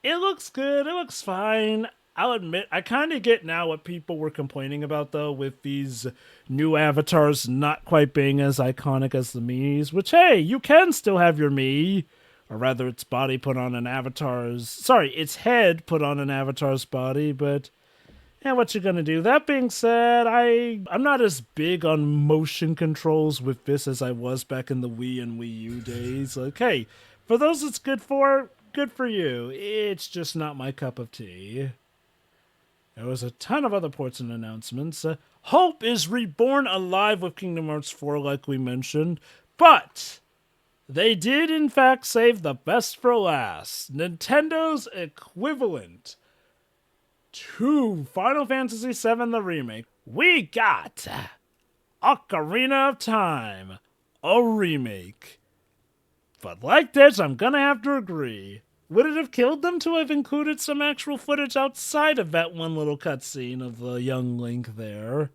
A: It looks good. It looks fine. I'll admit, I kind of get now what people were complaining about, though, with these new avatars not quite being as iconic as the Mii's, which, hey, you can still have your Mii, or rather its body put on an avatar's... Sorry, its head put on an avatar's body, but... Yeah, what you gonna do? That being said, I'm not as big on motion controls with this as I was back in the Wii and Wii U days. Like, hey, for those it's good for you. It's just not my cup of tea. There was a ton of other ports and announcements. Hope is reborn alive with Kingdom Hearts 4, like we mentioned, but they did in fact save the best for last. Nintendo's equivalent to Final Fantasy VII the Remake. We got Ocarina of Time, a remake. But like this, I'm gonna have to agree. Would it have killed them to have included some actual footage outside of that one little cutscene of the young Link there?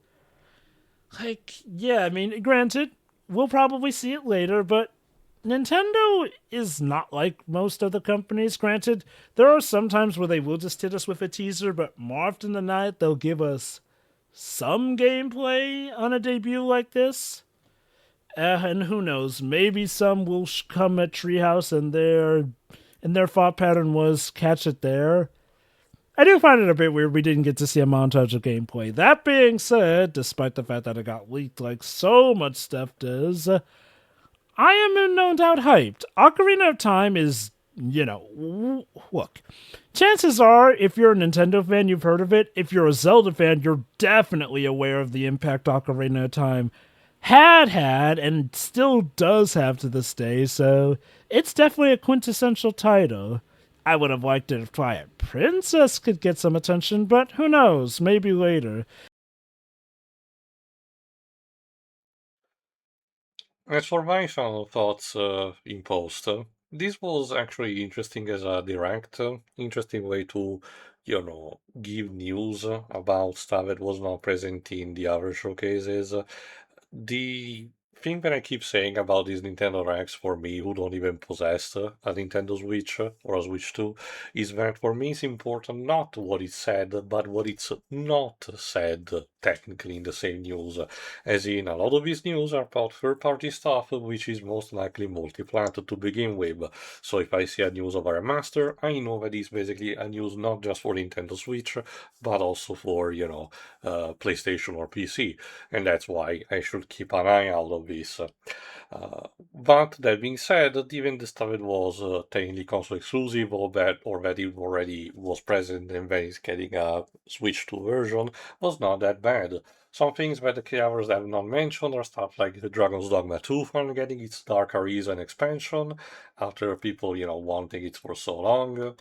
A: Yeah, I mean, granted, we'll probably see it later, but Nintendo is not like most other companies. Granted, there are some times where they will just hit us with a teaser, but more often than not, they'll give us some gameplay on a debut like this. And who knows, maybe some will come at Treehouse and their thought pattern was catch it there. I do find it a bit weird we didn't get to see a montage of gameplay. That being said, despite the fact that it got leaked like so much stuff does, I am in no doubt hyped. Ocarina of Time is, look, chances are, if you're a Nintendo fan, you've heard of it. If you're a Zelda fan, you're definitely aware of the impact Ocarina of Time had and still does have to this day, so it's definitely a quintessential title. I would have liked it if Twilight Princess could get some attention, but who knows, maybe later.
P: As for my final thoughts in post, this was actually interesting as a direct, interesting way to, give news about stuff that was not present in the other showcases. The thing that I keep saying about these Nintendo Directs for me, who don't even possess a Nintendo Switch or a Switch 2, is that for me it's important not what it's said, but what it's not said technically in the same news. As in, a lot of these news are about third-party stuff, which is most likely multi-plat to begin with. So if I see a news of a remaster, I know that it's basically a news not just for Nintendo Switch, but also for, PlayStation or PC. And that's why I should keep an eye out of this. But that being said, even the stuff that was technically console exclusive or that it already was present and then it's getting a Switch 2 version was not that bad. Some things that the creators have not mentioned are stuff like the Dragon's Dogma 2 finally getting its Dark Arisen expansion after people, wanting it for so long.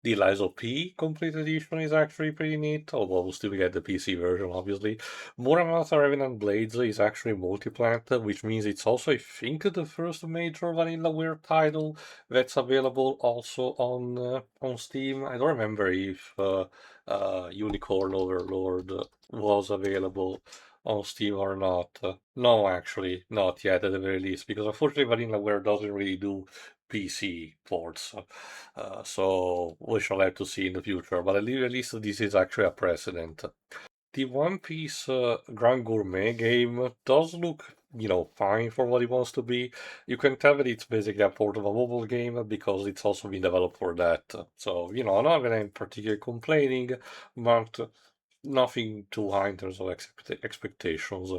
P: The Lies of P complete edition is actually pretty neat, although we'll still get the PC version, obviously. Muramasa Revenant Blades is actually multi-plat, which means it's also, I think, the first major Vanillaware title that's available also on Steam. I don't remember if Unicorn Overlord was available on Steam or not. No, actually, not yet at the very least, because unfortunately Vanillaware doesn't really do PC ports. So we shall have to see in the future, but at least this is actually a precedent. The One Piece Grand Gourmet game does look, fine for what it wants to be. You can tell that it's basically a port of a mobile game because it's also been developed for that. So, not that I'm particularly complaining, but nothing too high in terms of expectations.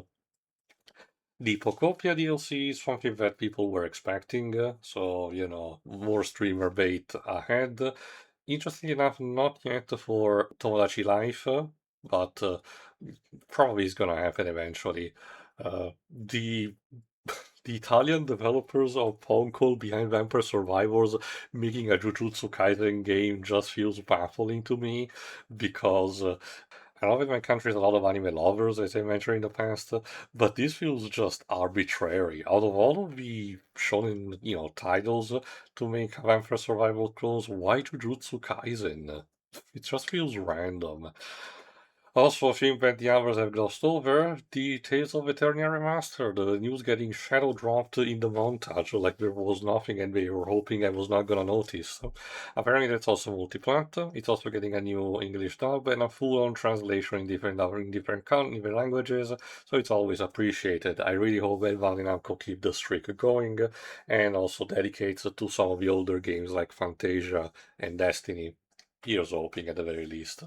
P: The Pocopia DLC is something that people were expecting, so, more streamer bait ahead. Interestingly enough, not yet for Tomodachi Life, but probably is gonna happen eventually. The The Italian developers of Ponko behind Vampire Survivors making a Jujutsu Kaisen game just feels baffling to me because I know that my country has a lot of anime lovers, as I mentioned in the past, but this feels just arbitrary. Out of all of the shonen, titles to make Vampire Survival clones, why Jujutsu Kaisen? It just feels random. Also, a thing that the others have glossed over, the Tales of Eternia Remastered, the news getting shadow dropped in the montage, like there was nothing and they were hoping I was not gonna notice. So, apparently that's also multi-plat, it's also getting a new English dub and a full-on translation in different languages, so it's always appreciated. I really hope that Bandai Namco keep the streak going, and also dedicates to some of the older games like Fantasia and Destiny. Here's hoping at the very least.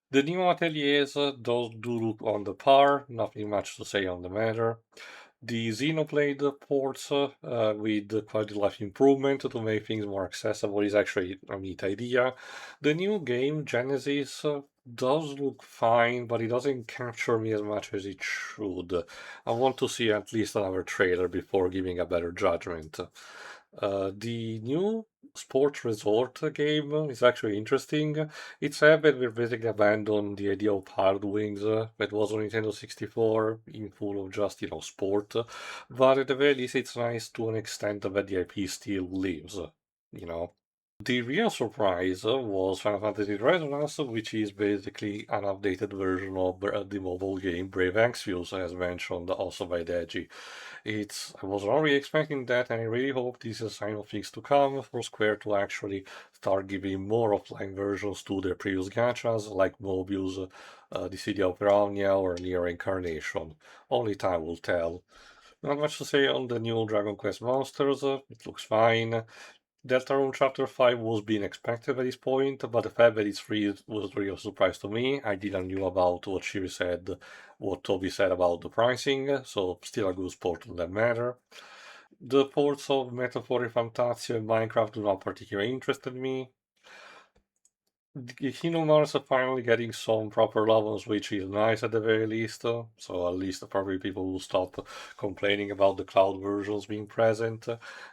P: The new ateliers do look on the par, nothing much to say on the matter. The Xenoblade ports with quality of life improvement to make things more accessible is actually a neat idea. The new game, Genesis, does look fine, but it doesn't capture me as much as it should. I want to see at least another trailer before giving a better judgment. The new sports resort game is actually interesting. It's sad that we're basically abandoned the idea of hard wings that was on Nintendo 64 in full of just, sport. But at the very least, it's nice to an extent that the IP still lives, you know. The real surprise was Final Fantasy Resonance, which is basically an updated version of the mobile game Brave Exvius, as mentioned also by Deji. I was already expecting that, and I really hope this is a sign of things to come for Square to actually start giving more offline versions to their previous gachas, like Mobius, the City of Piranha, or Near Incarnation. Only time will tell. Not much to say on the new Dragon Quest Monsters, it looks fine. Deltarune Chapter 5 was being expected at this point, but the fact that it's free was really a surprise to me. I didn't know about what Toby said about the pricing, so still a good sport on that matter. The ports of Metaphor Fantasio and Minecraft do not particularly interest me. Kingdom Hearts are finally getting some proper love on Switch is nice at the very least, so at least probably people will stop complaining about the cloud versions being present,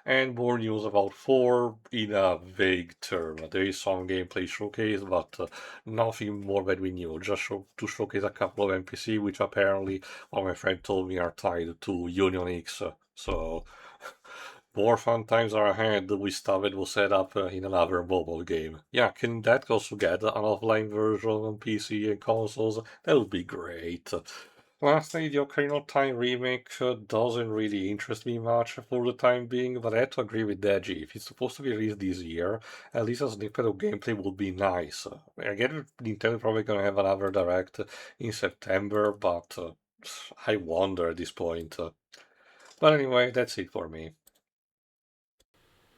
P: and more news about 4 in a vague term. There is some gameplay showcase, but nothing more that we knew, just to showcase a couple of NPC, which apparently, well, my friend told me are tied to Union X, so... More fun times are ahead with stuff that was set up in another mobile game. Yeah, can that also get an offline version on PC and consoles? That would be great. Lastly, the Ocarina of Time remake doesn't really interest me much for the time being, but I have to agree with Deji. If it's supposed to be released this year, at least a snippet of gameplay would be nice. I get Nintendo probably gonna have another direct in September, but I wonder at this point. But anyway, that's it for me.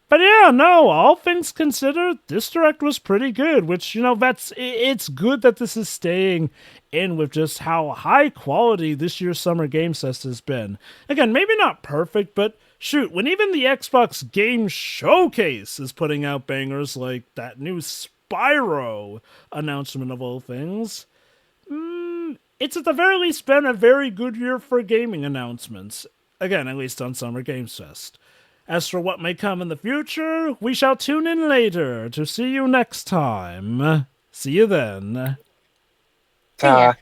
A: But yeah, no, all things considered, this direct was pretty good, which, it's good that this is staying in with just how high quality this year's Summer Games Fest has been. Again, maybe not perfect, but shoot, when even the Xbox Game Showcase is putting out bangers like that new Spyro announcement of all things, it's at the very least been a very good year for gaming announcements. Again, at least on Summer Games Fest. As for what may come in the future, we shall tune in later to see you next time. See you then.
B: Ta.